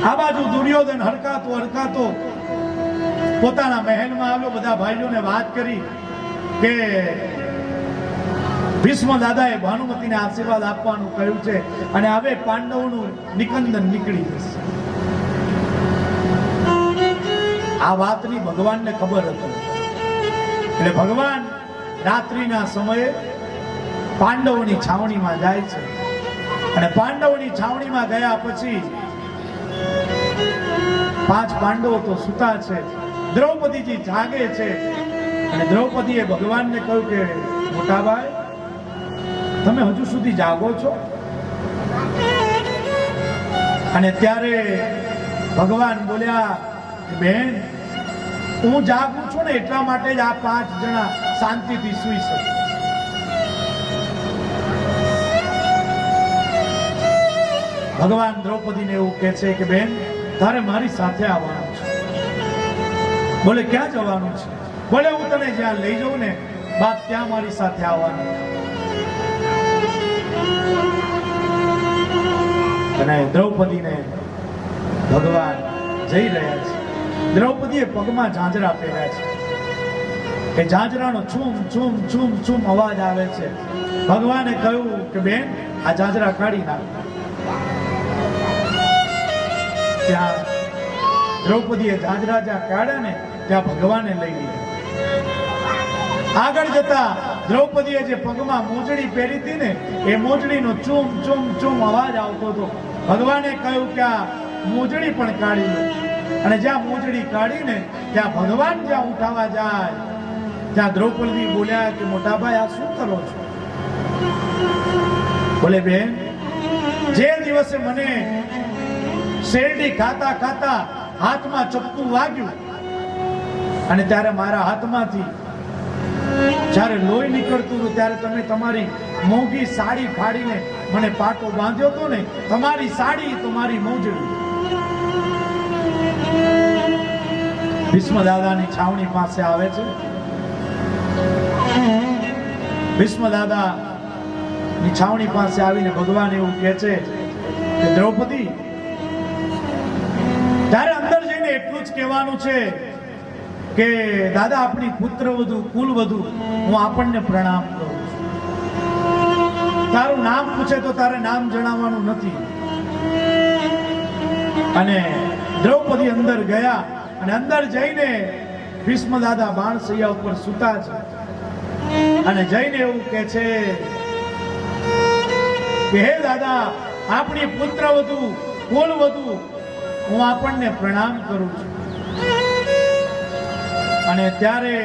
આ બાજુ દુર્યોધન હરકાતો પોતાના મહેલમાં આવ્યો, બધા ભાઈઓને વાત કરી કે ભીષ્મ દાદાએ ભાનુમતીને આશીર્વાદ આપવાનું કહ્યું છે અને હવે પાંડવોનું નિકંદન નીકળી જશે. આ વાતની ભગવાનને ખબર હતી, એટલે ભગવાન રાત્રિના સમયે પાંડવોની છાવણીમાં જાય છે અને પાંડવોની છાવણીમાં ગયા પછી 5 પાંડવો તો સૂતા છે, દ્રૌપદીજી જાગે છે અને દ્રૌપદીએ ભગવાનને કહ્યું કે મોટા ભાઈ, તમે હજુ સુધી જાગો છો? અને ત્યારે ભગવાન બોલ્યા કે બેન, હું જાગું છું ને એટલા માટે જ આ 5 જણા શાંતિથી સૂઈ શકે. ભગવાન દ્રૌપદીને એવું કહે છે કે બેન, તારે મારી સાથે આવવાનું છે. બોલે ક્યાં જવાનું છે? બોલે હું તને જ્યાં લઈ જાઉં ને બાપ, ત્યાં મારી સાથે આવવાનું છે. અને દ્રૌપદીને ભગવાન જઈ રહ્યા છે. દ્રૌપદીએ પગમાં ઝાંઝરા પહેર્યા છે, એ ઝાંઝરાનો છૂમ છૂમ છૂમ છૂમ અવાજ આવે છે. ભગવાને કહ્યું કે બેન, આ ઝાંઝરા કાઢી નાખ. ત્યાં દ્રૌપદીએ ઝાંઝરા જ્યાં કાઢ્યા ને ત્યાં ભગવાને લઈ લીધા. આગળ જતા દ્રૌપદીએ જે પગમાં મોજડી પહેરી હતી ને, એ મોજડીનો ચૂમ ચૂમ ચૂમ અવાજ આવતો હતો. ભગવાને કહ્યું કે આ મોજડી પણ કાઢી લો. અને જ્યાં મોજડી કાઢીને ત્યાં ભગવાન જ્યાં ઉઠાવા જાય ત્યાં દ્રૌપદી બોલ્યા કે મોટા ભાઈ, આ શું કરો છો? બોલે બેન, જે દિવસે મને શેરડી ખાતા ખાતા હાથમાં ચપ્પુ વાગ્યું અને ત્યારે મારા હાથમાંથી જ્યારે લોહી નીકળતું હતું, ત્યારે તમે તમારી મોંઘી સાડી ફાડીને મને પાટો બાંધ્યો હતો ને, તમારી સાડી તો મારી મોજડી. ભીષ્મ દાદાની છાવણી પાસે આવે છે. ભીષ્મ દાદાની છાવણી પાસે આવીને ભગવાન એવું કહે છે કે દ્રૌપદી, ત્યારે અંદર જઈને એટલું જ કહેવાનું છે કે દાદા, આપણી પુત્રવધુ કુલવધુ, હું આપણને પ્રણામ કરું છું. તારું નામ પૂછે તો તારે નામ જણાવવાનું નથી. અને દ્રૌપદી અંદર ગયા અને અંદર જઈને ભીષ્મ દાદા બાણસૈયા ઉપર સૂતા છે અને જઈને એવું કહે છે કે હે દાદા, આપણી પુત્રવધુ કુલવધુ, હું આપણને પ્રણામ કરું છું. અને ત્યારે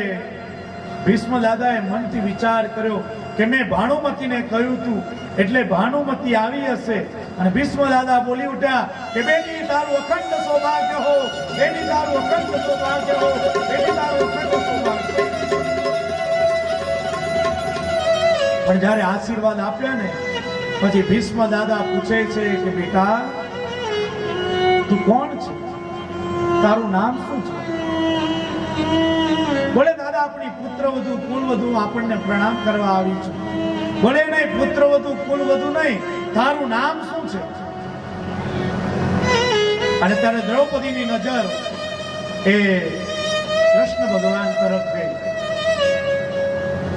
ભીષ્મ દાદાએ મનથી વિચાર કર્યો કે મેં ભાનુમતીને કહ્યું હતું એટલે ભાનુમતી આવી હશે. અને ભીષ્મ દાદા બોલી ઉઠ્યા કે બેટી, તારું અખંડ સૌભાગ્ય હો, બેટી તારું અખંડ સૌભાગ્ય હો, બેટી તારું અખંડ સૌભાગ્ય. પણ જ્યારે આશીર્વાદ આપ્યા ને પછી ભીષ્મ દાદા પૂછે છે કે બેટા, તું કોણ છે? તારું નામ શું છે? બોલે દાદા, આપણી પુત્રવધુ કુલવધુ આપણને પ્રણામ કરવા આવી છે. બોલે નહીં, પુત્રવધુ કુલવધુ નહીં, તારું નામ શું છે? અને ત્યારે દ્રૌપદીની નજર એ કૃષ્ણ ભગવાન તરફ ગઈ.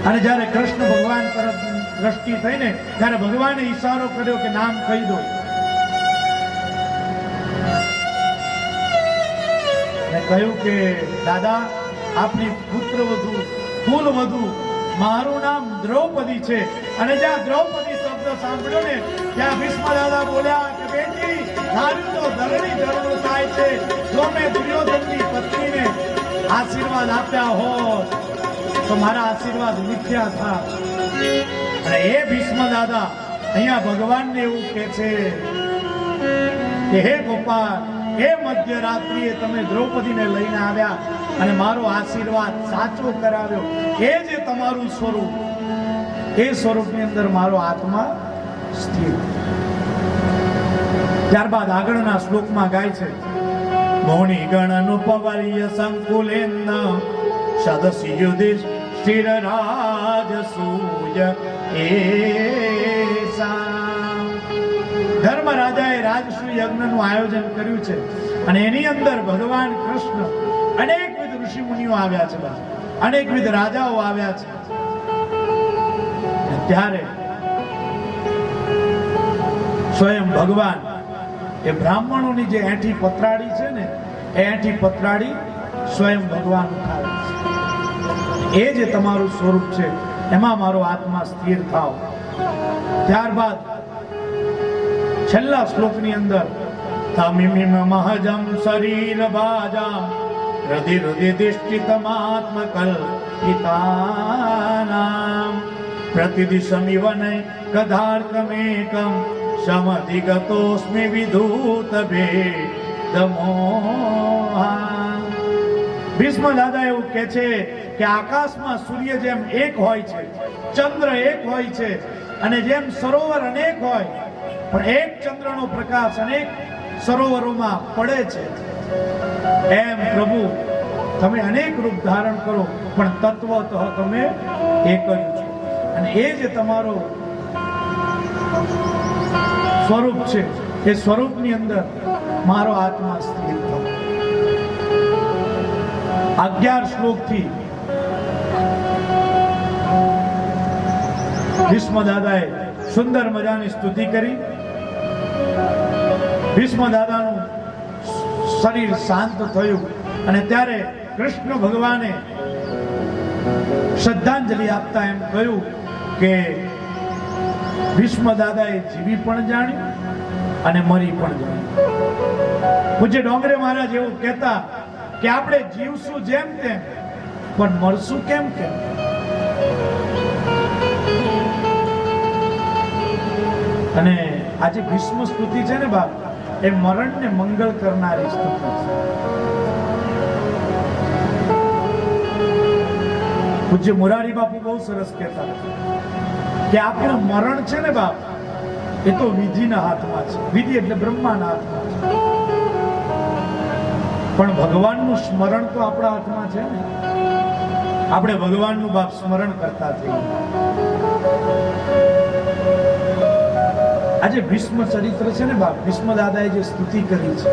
અને જ્યારે કૃષ્ણ ભગવાન તરફ દ્રષ્ટિ થઈને ત્યારે ભગવાને ઈશારો કર્યો કે નામ કહી દો. કહ્યું કે દાદા, આપણી પુત્રવધુ કુલવધુ મારું નામ દ્રૌપદી છે. અને જ્યાં દ્રૌપદી શબ્દ સાંભળ્યો ને ત્યાં ભીષ્મ દાદા બોલ્યા કે બેટી તારું તો ધરણી ધર્મ થાય છે. જો મેં દુર્યોધનની પત્નીને આશીર્વાદ આપ્યા હોત તો મારા આશીર્વાદ મિથ્યા થાત. અને એ ભીષ્મ દાદા અહીંયા ભગવાનને એવું કહે છે કે હે ગોપાલ, એ મધ્યરાત્રિએ તમે દ્રૌપદીને લઈને આવ્યા અને મારો આશીર્વાદ સાચો કરાવ્યો. એ જે તમારું સ્વરૂપ, એ સ્વરૂપની અંદર મારો આત્મા સ્થિર. ત્યારબાદ આગળના શ્લોકમાં ગાય છે મૌનિ ગણનું પવર્ય સંકુલેન સદસી યુધિષ્ઠિર રાજસૂય એસા. ધર્મરાજાએ રાજસૂય યજ્ઞનું આયોજન કર્યું છે અને એની અંદર ભગવાન કૃષ્ણ અનેકવિધ ઋષિ મુનિઓ આવ્યા છે, અનેકવિધ રાજાઓ આવ્યા છે. ત્યારે સ્વયં ભગવાન એ બ્રાહ્મણોની જે એંઠી પતરાડી છે ને, એ એંઠી પતરાડી સ્વયં ભગવાન ઉઠાવે છે. એ જે તમારું સ્વરૂપ છે એમાં મારો આત્મા સ્થિર થાવ. ત્યારબાદ છેલ્લા શ્લોકની અંદર તમિમિમ મહજમ શરીર ભાજામ હૃદય હૃદય દિષ્ટિતમાત્મ કલ્પિતાનામ પ્રતિદિશમિવ નૈ કદાર્કમેકમ સમધિગતોસ્મિ વિધૂત ભેદમોહા. ભીષ્મ દાદા એવું કહે છે કે આકાશમાં સૂર્ય જેમ એક હોય છે, ચંદ્ર એક હોય છે, અને જેમ સરોવર અનેક હોય પણ એક ચંદ્રનો પ્રકાશ અનેક સરોવરોમાં પડે છે, એમ પ્રભુ તમે અનેક રૂપ ધારણ કરો પણ તત્વતઃ તમે એક જ છો. અને એ જે તમારો સ્વરૂપ છે એ સ્વરૂપની અંદર મારો આત્મા સ્થિર થયો. 11 શ્લોકથી ભીષ્મ દાદાએ સુંદર મજાની સ્તુતિ કરી. ભીષ્મ દાદાનું શરીર શાંત થયું અને ત્યારે કૃષ્ણ ભગવાને શ્રદ્ધાંજલિ આપતા એમ કહ્યું કે ભીષ્મ દાદાએ જીવી પણ જાણ્યું અને મરી પણ જાણ્યું. પૂજ્ય ડોંગરે મહારાજ એવું કહેતા કે આપણે જીવશું જેમ તેમ પણ મરશું કેમ કેમ. અને આજે ભીષ્મ સ્તુતિ છે ને બાપ, એ મરણને મંગળ કરનારી સ્તુતિ છે. પૂજ્ય મોરારી બાપુ બહુ સરસ કહેતા કે આપણું મરણ છે ને બાપ, એ તો વિધિના હાથમાં છે. વિધિ એટલે બ્રહ્માના હાથમાં છે, પણ ભગવાનનું સ્મરણ તો આપણા હાથમાં છે ને. આપણે ભગવાનનું બાપ સ્મરણ કરતા થઈએ. આજે ભીષ્મ ચરિત્ર છે ને બાપ, ભીષ્મ દાદાએ જે સ્તુતિ કરી છે,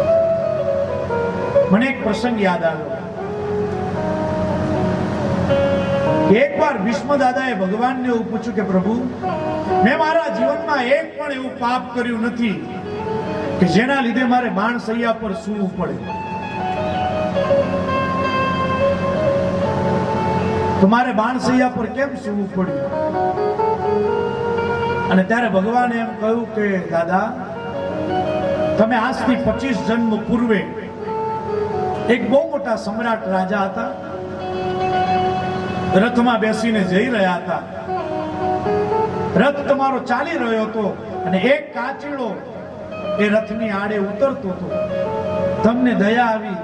મને એક પ્રસંગ યાદ આવ્યો. એકવાર ભીષ્મ દાદાએ ભગવાનને એવું પૂછ્યું કે પ્રભુ, મેં મારા જીવનમાં એક પણ એવું પાપ કર્યું નથી કે જેના લીધે મારે બાણશૈયા પર સૂવું પડે. તો મારે બાણશૈયા પર કેમ સૂવું પડ્યું? અને ત્યારે ભગવાને એમ કહ્યું કે દાદા, તમે આજથી 25 જન્મ પૂર્વે એક બહુ મોટા સમ્રાટ રાજા હતા, રથમાં બેસીને જઈ રહ્યા હતા. રથ તમારો ચાલી રહ્યો હતો અને એક કાચીડો એ રથની આડે ઉતરતો હતો. તમને દયા આવી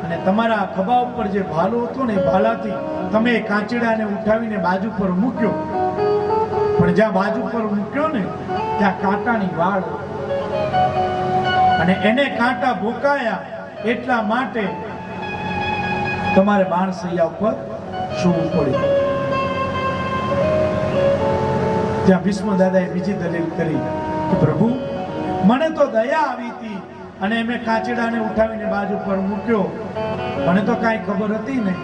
અને તમારા ખભા ઉપર જે ભાલો હતો ને, એ ભાલાથી તમે એ કાચીડાને ઉઠાવીને બાજુ પર મૂક્યો. પણ જ્યાં બાજુ પર મૂક્યો ને ત્યાં કાંટાની વાળ અને એને કાંટા ભોકાયા, એટલા માટે તમારે બાણશૈયા ઉપર સૂવું પડ્યું. ત્યાં ભીષ્મ દાદાએ બીજી દલીલ કરી કે પ્રભુ, મને તો દયા આવી હતી અને મેં કાચીડાને ઉઠાવીને બાજુ પર મૂક્યો, મને તો કાંઈ ખબર હતી નહીં.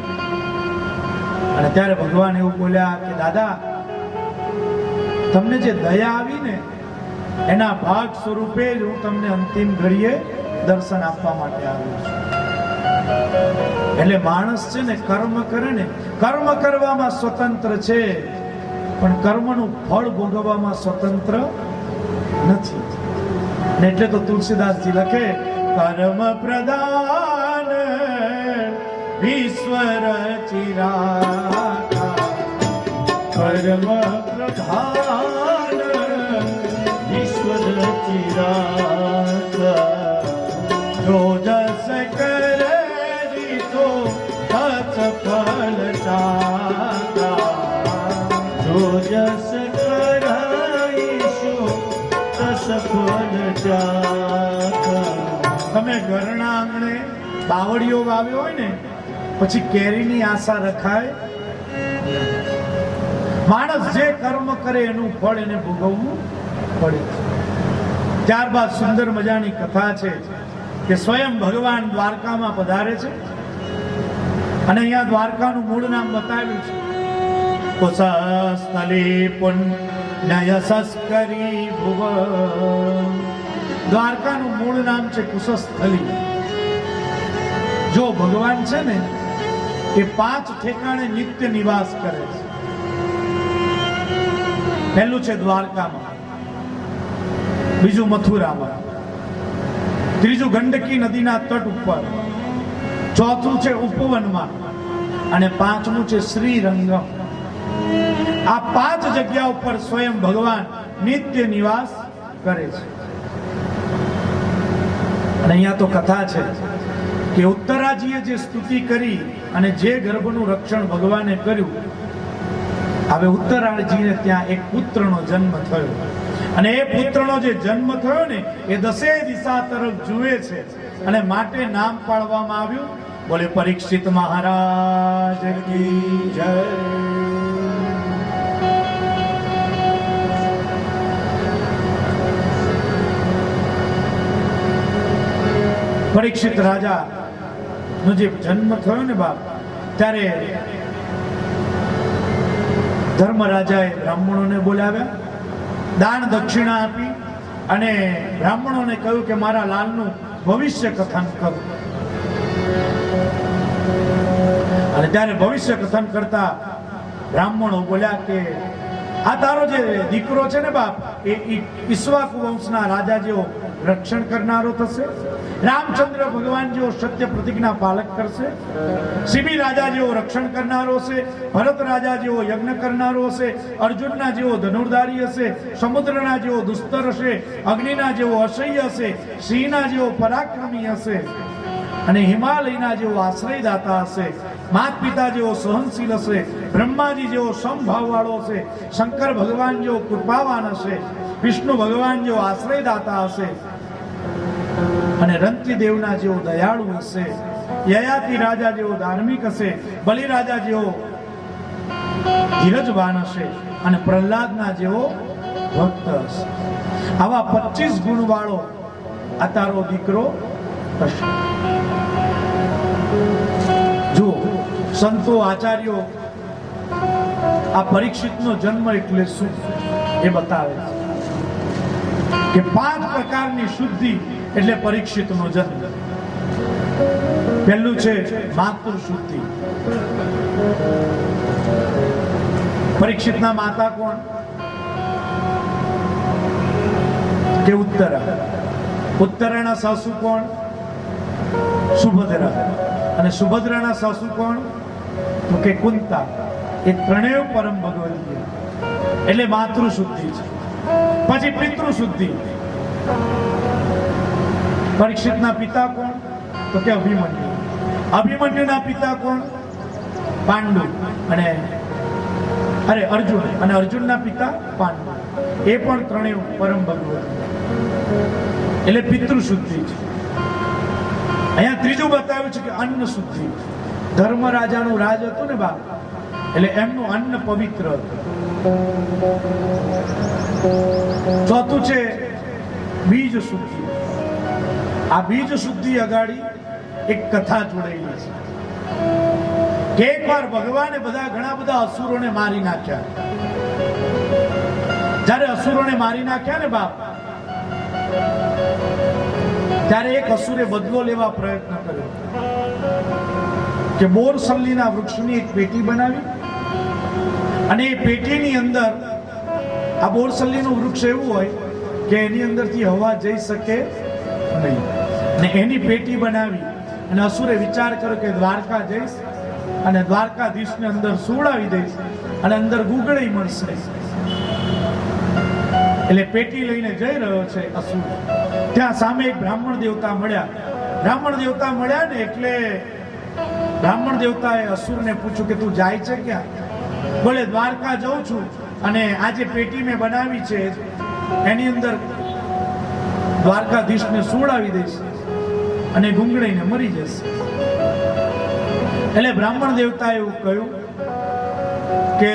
અને ત્યારે ભગવાન એવું બોલ્યા કે દાદા, તમને જે દયા આવી ને એના ભાગ સ્વરૂપે જ હું તમને અંતિમ ઘડીએ દર્શન આપવા માટે આવ્યો છું. એટલે માણસ છે ને કર્મ કરે ને, કર્મ કરવામાં સ્વતંત્ર છે, પણ કર્મનું ફળ ભોગવવામાં સ્વતંત્ર નથી. ને એટલે તો તુલસીદાસજી લખે, કર્મ પ્રદાન ઈશ્વર ચિરાતા, કર્મ પ્રધાન ઈશ્વર ચિરાતા, જો જસ કરે તો તત ફલ ચાતા, જો જસ કરાઈશું તસ ફલ ચાતા. તમે ઘરના આંગણે બાવળીઓ વાવ્યો હોય ને, પછી કેરીની આશા રખાય. માણસ જે કર્મ કરે એનું ફળ એને ભોગવવું પડે. ત્યારબાદ સુંદર મજાની કથા છે કે સ્વયં ભગવાન દ્વારકામાં પધારે છે અને અહીંયા દ્વારકાનું મૂળ નામ બતાવ્યું છે. કુશસ્થલી પુણ્યયશસ્કરી ભુવ. દ્વારકાનું મૂળ નામ છે કુશસ્થલી. જો ભગવાન છે ને એ 5 ઠેકાણે નિત્ય નિવાસ કરે છે. પહેલું છે દ્વારકામાં, બીજું મથુરામાં, ત્રીજું ગંડકી નદીના તટ ઉપર, ચોથું છે ઉપવનમાં અને પાંચમું છે શ્રીરંગમ. આ 5 જગ્યા ઉપર સ્વયં ભગવાન નિત્ય નિવાસ કરે છે. અને અહીંયા તો કથા છે કે ઉત્તરાજીએ જે સ્તુતિ કરી અને જે ગર્ભનું રક્ષણ ભગવાને કર્યું, હવે ઉત્તરાજીને ત્યાં એક પુત્રનો જન્મ થયો અને એ પુત્રનો જે જન્મ થયો ને એ 10 દિશા તરફ જુએ છે અને માટે નામ પાડવામાં આવ્યું. બોલે પરીક્ષિત મહારાજ કી જય. પરીક્ષિત રાજા નો જે જન્મ થયો ને બાપ, ત્યારે ધર્મરાજાએ બ્રાહ્મણોને બોલાવ્યા, દાન દક્ષિણા આપી અને બ્રાહ્મણોને કહ્યું કે મારા લાલનું ભવિષ્ય કથન કરો. અને ત્યારે ભવિષ્ય કથન કરતા બ્રાહ્મણો બોલ્યા કે આ તારો જે દીકરો છે ને બાપ, એ ઈક્ષ્વાકુ વંશના રાજા જેવો રક્ષણ કરનારો થશે, રામચંદ્ર ભગવાન જેવો સત્ય પ્રતિજ્ઞા પાલક કરશે, સિબી રાજા જેવો રક્ષણ કરનારો હશે, ભરત રાજા જેવો યજ્ઞ કરનારો હશે, અર્જુનના જેવો ધનુર્ધારી હશે, સમુદ્રના જેવો દુસ્તર હશે, અગ્નિના જેવો અસહ્ય હશે, સિંહના જેવો પરાક્રમી હશે અને હિમાલયના જેવો આશ્રયદાતા હશે, માત પિતા જેવો સહનશીલ હશે, બ્રહ્માજી જેવો સમભાવવાળો હશે, શંકર ભગવાન જેવો કૃપાવાન હશે, વિષ્ણુ ભગવાન જેવો આશ્રયદાતા હશે અને રંતી દેવના જેવો દયાળુ હશે, યયાતિ રાજા જેવો ધાર્મિક હશે, બલિ રાજા જેવો ધીરજવાન હશે અને પ્રહલાદના જેવો ભક્ત હશે. આવા 25 ગુણ વાળો આ તારો દીકરો હશે. જો સંતો આચાર્યો આ પરીક્ષિતનો જન્મ એટલે શું એ બતાવે છે કે 5 પ્રકારની શુદ્ધિ એટલે પરીક્ષિતનો જન્મ. પહેલું છે માતૃ શુદ્ધિ. પરીક્ષિતના માતા કોણ? કે ઉત્તરા. ઉત્તરાના સાસુ કોણ? સુભદ્રા. અને સુભદ્રાના સાસુ કોણ? તો કે કુંતા. એ ત્રણેય પરમ ભગવતી એટલે માતૃ શુદ્ધિ છે. પછી પિતૃ શુદ્ધિ. પરીક્ષિતના પિતા કોણ? તો કે અભિમન્યુ. અભિમન્યુના પિતા કોણ? પાંડુ અને અર્જુન. અને અર્જુનના પિતા પાંડુ. એ પણ ત્રણેય પરમ ભગવતી એટલે પિતૃ શુદ્ધિ છે. અહીંયા ત્રીજું બતાવ્યું છે કે અન્ન શુદ્ધિ. ધર્મ રાજાનું રાજ હતું ને બાપ, એટલે એમનું અન્ન પવિત્ર હતું. ચોથું છે બીજ શુદ્ધિ. આ બીજ શુદ્ધિ અગાડી એક કથા જોડાયેલી છે કે એકવાર ભગવાને ઘણા બધા અસુરોને મારી નાખ્યા. જ્યારે અસુરોને મારી નાખ્યા ને બાપ, ત્યારે એક અસુરે બદલો લેવા પ્રયત્ન કર્યો કે બોરસલ્લીના વૃક્ષની એક પેટી બનાવી અને એ પેટીની અંદર આ બોરસલ્લીનું વૃક્ષ એવું હોય કે એની અંદરથી હવા જઈ શકે નહીં ને એની પેટી બનાવી અને અસુરે વિચાર કર્યો કે દ્વારકા જઈશ અને દ્વારકાધીશને અંદર સુવડાવી દઈશ અને અંદર ગુગળી મળશે. એટલે પેટી લઈને જઈ રહ્યો છે અસુર. ત્યાં સામે એક બ્રાહ્મણ દેવતા મળ્યા. બ્રાહ્મણ દેવતા મળ્યા ને એટલે બ્રાહ્મણ દેવતાએ અસુરને પૂછ્યું કે તું જાય છે ક્યાં? બોલે દ્વારકા જાઉં છું અને આ જે પેટી મેં બનાવી છે એની અંદર દ્વારકાધીશને સુવડાવી દઈશ અને ગુંગળીને મરી જશે. એટલે બ્રાહ્મણ દેવતાએ એવું કહ્યું કે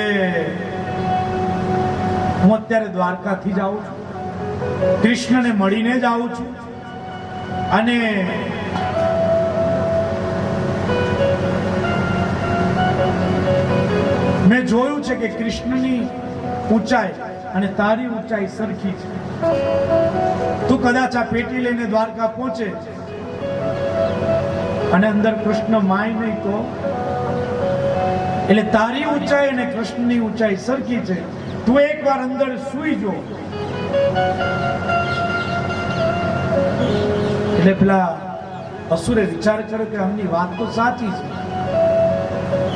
હું અત્યારે દ્વારકાથી જ આવું છું, કૃષ્ણને મળીને જ આવું છું અને મેં જોયું છે કે કૃષ્ણની ઊંચાઈ અને તારી ઊંચાઈ સરખી છે. તું કદાચ આ પેટી લઈને દ્વારકા પહોંચે અને અંદર કૃષ્ણ માય નહીં તો એટલે તારી ઊંચાઈ અને કૃષ્ણની ઊંચાઈ સરખી છે. તું એકવાર અંદર સૂઈ જો. એટલે પેલા અસુરે વિચાર કર્યો કે આમની વાત તો સાચી છે.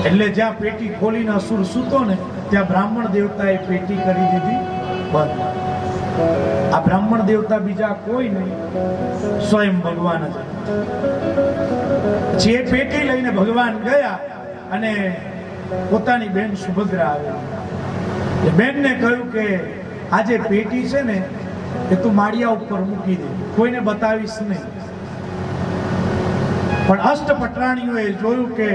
એટલે જ્યાં પેટી ખોલીને અસુર સૂતો ને ત્યાં બ્રાહ્મણ દેવતાએ પેટી કરી દીધી બંધ. આ બ્રાહ્મણ દેવતા બીજા કોઈ નહીં, સ્વયં ભગવાન જ. જે પેટી લઈને ભગવાન ગયા અને પોતાની બેન સુભદ્રા આવી. એ બેનને કહ્યું કે આ જે પેટી છે ને એ તું માળિયા ઉપર મૂકી દે, કોઈને બતાવીશ નહીં. પણ અષ્ટપટરાણીઓએ જોયું કે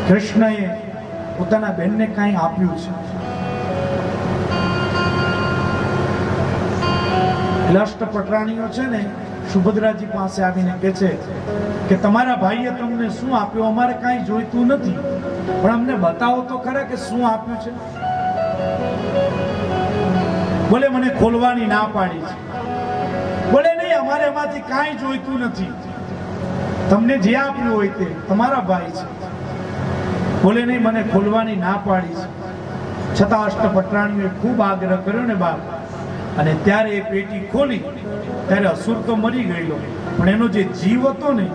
કૃષ્ણએ પોતાના બેનને કાંઈ આપ્યું છે. એટલે અષ્ટપટરાણીઓ છે ને સુભદ્રાજી પાસે આવીને કહે છે કે તમારા ભાઈએ તમને શું આપ્યું? અમારે કાંઈ જોઈતું નથી, પણ અમને બતાવો તો ખરા કે શું આપ્યું છે. બોલે મને ખોલવાની ના પાડી છે. બોલે નહીં, અમારે એમાંથી કાંઈ જોઈતું નથી, તમને જે આપ્યું હોય તે તમારા ભાઈ છે. બોલે નહીં, મને ખોલવાની ના પાડી છે. છતાં અષ્ટપટરાણીઓએ ખૂબ આગ્રહ કર્યો ને બાપ. અને ત્યારે એ પેટી ખોલી ત્યારે અસુર તો મરી ગયેલો, પણ એનો જે જીવ હતો ને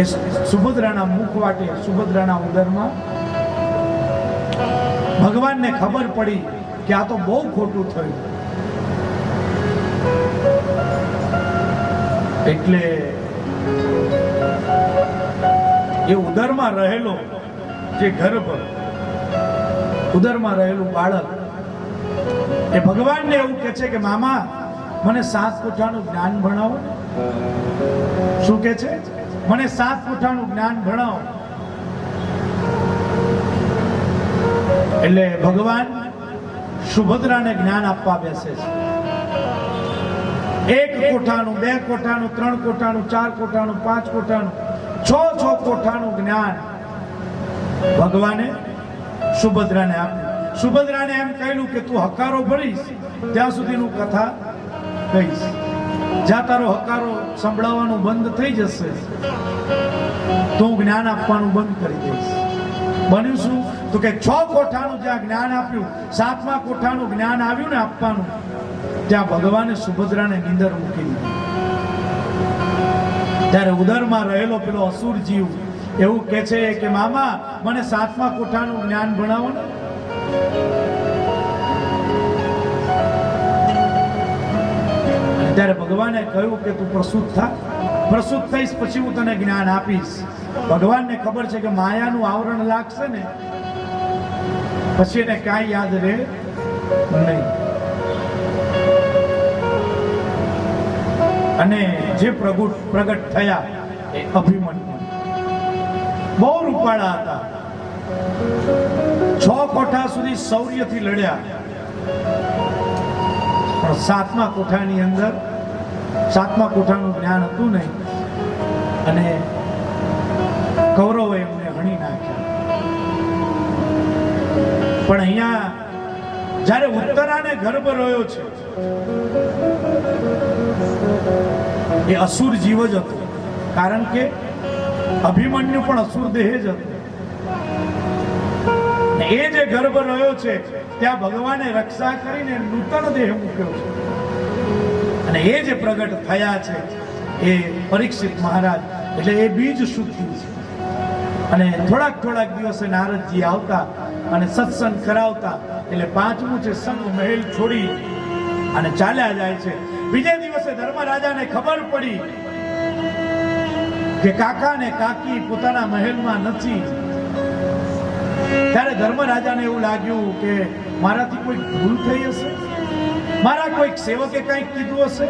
એ સુભદ્રાના મુખ વાટે, સુભદ્રાના ઉદરમાં. ભગવાનને ખબર પડી કે આ તો બહુ ખોટું થયું. એટલે એ ઉદરમાં રહેલો જે ગર્ભ, ઉદરમાં રહેલું બાળક એ ભગવાનને એવું કહે છે કે મામા મને 7 કોઠાનું જ્ઞાન ભણાવો. શું કહે છે? મને 7 કોઠાનું જ્ઞાન ભણાવો. એટલે ભગવાન સુભદ્રાને જ્ઞાન આપવા બેસે છે. 1 કોઠાનું, 2 કોઠાનું, 3 કોઠાનું, 4 કોઠાનું, 5 કોઠાનું, 6 કોઠાનું જ્ઞાન ભગવાને સુભદ્રાને આપ્યું. સુભદ્રાને એમ કહ્યું કે તું હકારો ભરીશ ત્યાં સુધીનું કથા કહીશ. જ્યાં તારો હકારો સંભળાવવાનું બંધ થઈ જશે તો હું જ્ઞાન આપવાનું બંધ કરી દઈશ. બન્યું શું? તો કે 6 કોઠાનું જ્યાં જ્ઞાન આપ્યું, 7મા કોઠાનું જ્ઞાન આવ્યું ને આપવાનું, ત્યાં ભગવાને સુભદ્રાને નીંદર મૂકી દીધી. ત્યારે ઉદરમાં રહેલો પેલો અસુર જીવ એવું કહે છે કે મામા મને 7મા કોઠાનું જ્ઞાન ભણાવો ને. ત્યારે ભગવાને કહ્યું કે તું પ્રસૂત થા, પ્રસૂત થઈશ પછી હું તને જ્ઞાન આપીશ. ભગવાનને ખબર છે કે માયાનું આવરણ લાગશે ને પછી એને કાંઈ યાદ રહે નહીં. અને જે પ્રગટ થયા એ અભિમન્યુ બહુ રૂપાળા હતા. 6 કોઠા સુધી શૌર્યથી લડ્યા, પણ 7મા કોઠાની અંદર 7મા કોઠાનું જ્ઞાન હતું નહીં અને કૌરવોએ એમને હણી નાખ્યા. પણ અહીંયા જ્યારે ઉત્તરાને ગર્ભ રહ્યો છે એ અસુર જીવ જ હતો. કારણ કે અભિમન્યુ પણ અસુર દેહ જ હતો. એ જે ગર્ભ રહ્યો છે ત્યાં ભગવાને રક્ષા કરીને નૂતન દેહ મૂક્યો છે. અને એ જે પ્રગટ થયા છે એ પરીક્ષિત મહારાજ, એટલે એ બીજ શુદ્ધિ છે. અને થોડાક દિવસે નારદજી આવતા અને સત્સંગ કરાવતા, એટલે પાંચમું છે સંગ મહેલ છોડી અને ચાલ્યા જાય છે. બીજે દિવસે ધર્મરાજાને ખબર પડી કે કાકા ને કાકી પોતાના મહેલમાં નથી. ત્યારે ધર્મરાજાને એવું લાગ્યું કે મારાથી કોઈ ભૂલ થઈ હશે, મારા કોઈક સેવકે કંઈક કીધું હશે,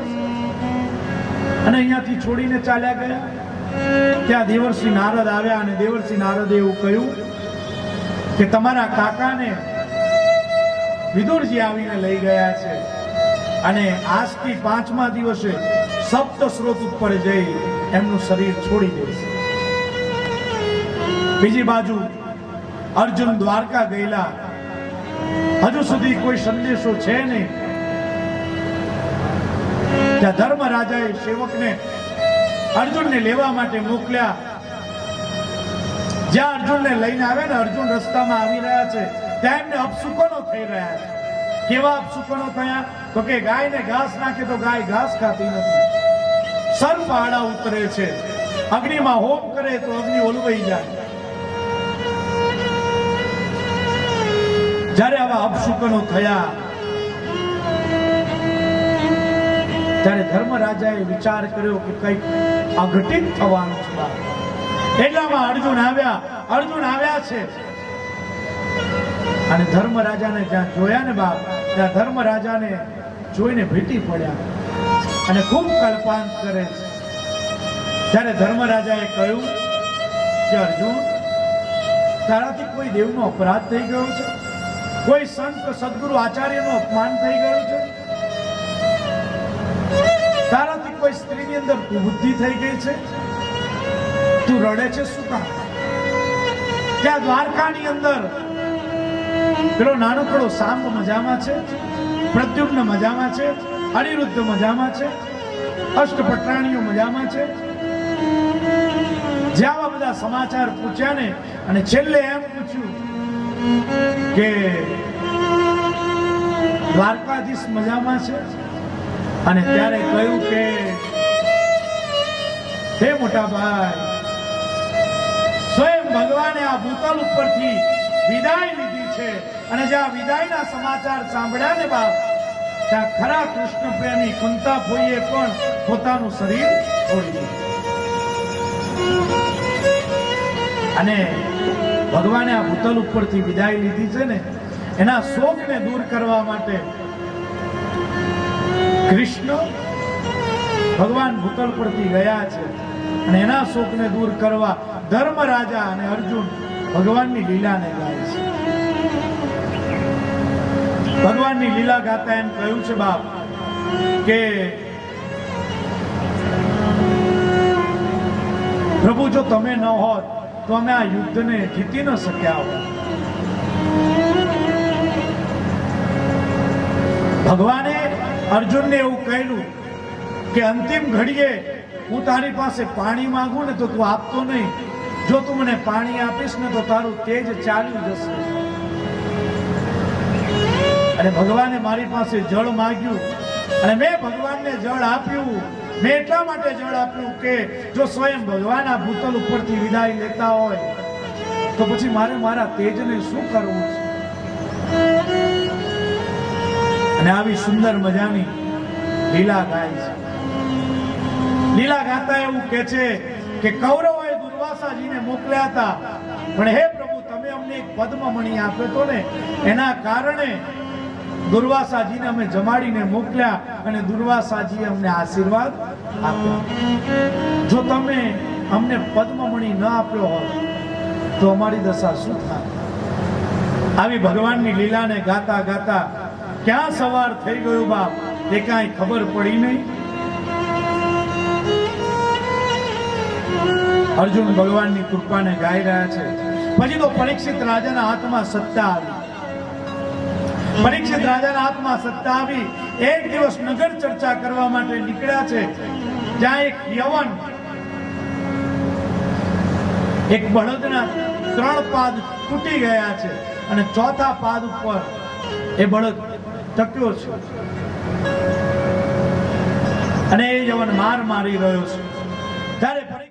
અને અહીંયાથી છોડીને ચાલ્યા ગયા. ત્યાં દેવર્ષિ નારદ આવ્યા અને દેવર્ષિ નારદે એવું કહ્યું કે તમારા કાકાને વિદુરજી આવીને લઈ ગયા છે અને આજથી 5મા દિવસે સપ્ત સ્રોત ઉપર જઈ એમનું શરીર છોડી દેશે. બીજી બાજુ અર્જુન દ્વારકા ગયેલા, હજુ સુધી કોઈ સંદેશો છે નહીં. ત્યાં ધર્મરાજાએ સેવકને અર્જુનને લેવા માટે મોકલ્યા. જ્યાં અર્જુનને લઈને આવ્યા ને, અર્જુન રસ્તામાં આવી રહ્યા છે ત્યાં એમને અપશુકનો થઈ રહ્યા છે. કેવા અપશુકનો થયા? તો કે ગાયને ઘાસ નાખે તો ગાય ઘાસ ખાતી નથી, સર્પ આડા ઉતરે છે, અગ્નિમાં હોમ કરે તો અગ્નિ ઓલવાઈ જાય. જ્યારે આવા અપશુકનો થયા ત્યારે ધર્મરાજાએ વિચાર કર્યો કે કંઈક અઘટિત થવાનું છે. એટલામાં અર્જુન આવ્યા છે અને ધર્મરાજાને જ્યાં જોયા ને બાપ, ત્યાં ધર્મરાજાને જોઈને ભેટી પડ્યા અને ખૂબ કલ્પાંત કરે છે. ત્યારે ધર્મરાજાએ કહ્યું કે અર્જુન, તારાથી કોઈ દેવનો અપરાધ થઈ ગયો છે, કોઈ સંત સદગુરુ આચાર્યનું અપમાન થઈ ગયું છે, તારાથી કોઈ સ્ત્રીની અંદર કુબુદ્ધિ થઈ ગઈ છે, તું રડે છે શું કામ? ત્યાં દ્વારકાની અંદર પેલો નાનકડો સાંબ મજામાં છે, પ્રદ્યુમ્ન મજામાં છે, અનિરુદ્ધ મજામાં છે, અષ્ટપટ્રાણીઓ મજામાં છે. જ્યાં બધા સમાચાર પૂછ્યા ને, અને છેલ્લે એમ પૂછ્યું કે દ્વારકાધીશ મજામાં છે. અને ત્યારે કહ્યું કે હે મોટા ભાઈ, સ્વયં ભગવાને આ ભૂતલ ઉપરથી વિદાય લીધી છે, અને જ્યાં વિદાયના સમાચાર સાંભળ્યા ને બાપ, ત્યાં ખરા કૃષ્ણ પ્રેમી કુંતા ફોઈએ પણ પોતાનું શરીર છોડી દીધું. અને ભગવાને આ ભૂતલ ઉપરથી વિદાય લીધી છે ને, એના શોકને દૂર કરવા માટે કૃષ્ણ ભગવાન ભૂતલ પરથી ગયા છે, અને એના શોકને દૂર કરવા ધર્મરાજા અને અર્જુન ભગવાનની લીલાને ગાય છે. ભગવાનની લીલા ગાતા એમ કહ્યું છે બાપ કે પ્રભુ, જો તમે ન હોત તો અમે આ યુદ્ધને જીતી ન શક્યા હોત. ભગવાને અર્જુનને એવું કહ્યું કે અંતિમ ઘડીએ હું તારી પાસે પાણી માંગુ ને તો તું આપતો નહીં, જો તું મને પાણી આપીશ ને તો તારું તેજ ચાલી જશે. અને ભગવાને મારી પાસે જળ માંગ્યું અને મેં ભગવાનને જળ આપ્યું. મેં એટલા માટે જળ આપ્યું કે જો સ્વયં ભગવાન આ ભૂતલ ઉપરથી વિદાય લેતા હોય તો પછી મારે મારા તેજને શું કરવું છે? અને આવી સુંદર મજાની લીલા ગાય છે. લીલા ગાતા એવું કે છે કે કૌરવોએ દુર્વાસાજીને મોકલ્યા હતા, પણ હે પ્રભુ, તમે અમને એક પદ્મમણી આપ્યો તો ને, એના કારણે દુર્વાસાજીને અમે જમાડીને મોકલ્યા અને દુર્વાસાજીએ અમને આશીર્વાદ આપ્યા. જો તમે અમને પદ્મમણી ન આપ્યો હોત તો અમારી દશા શું થાય? આવી ભગવાનની લીલાને ગાતા ગાતા ક્યાં સવાર થઈ ગયું બાપ, એ કાંઈ ખબર પડી નહીં. અર્જુન ભગવાનની કૃપાને ગાઈ રહ્યા છે. પછી તો પરીક્ષિત રાજાના હાથમાં સત્તા આવી. પરીક્ષિત રાજાના હાથમાં સત્તા આવી. એક દિવસ નગર ચર્ચા કરવા માટે નીકળ્યા છે. જ્યાં એક યવન એક બળદના 3 પાદ તૂટી ગયા છે અને ચોથા પાદ ઉપર એ બળદ ટક્યો છે અને એ જવાન માર મારી રહ્યો છે. ત્યારે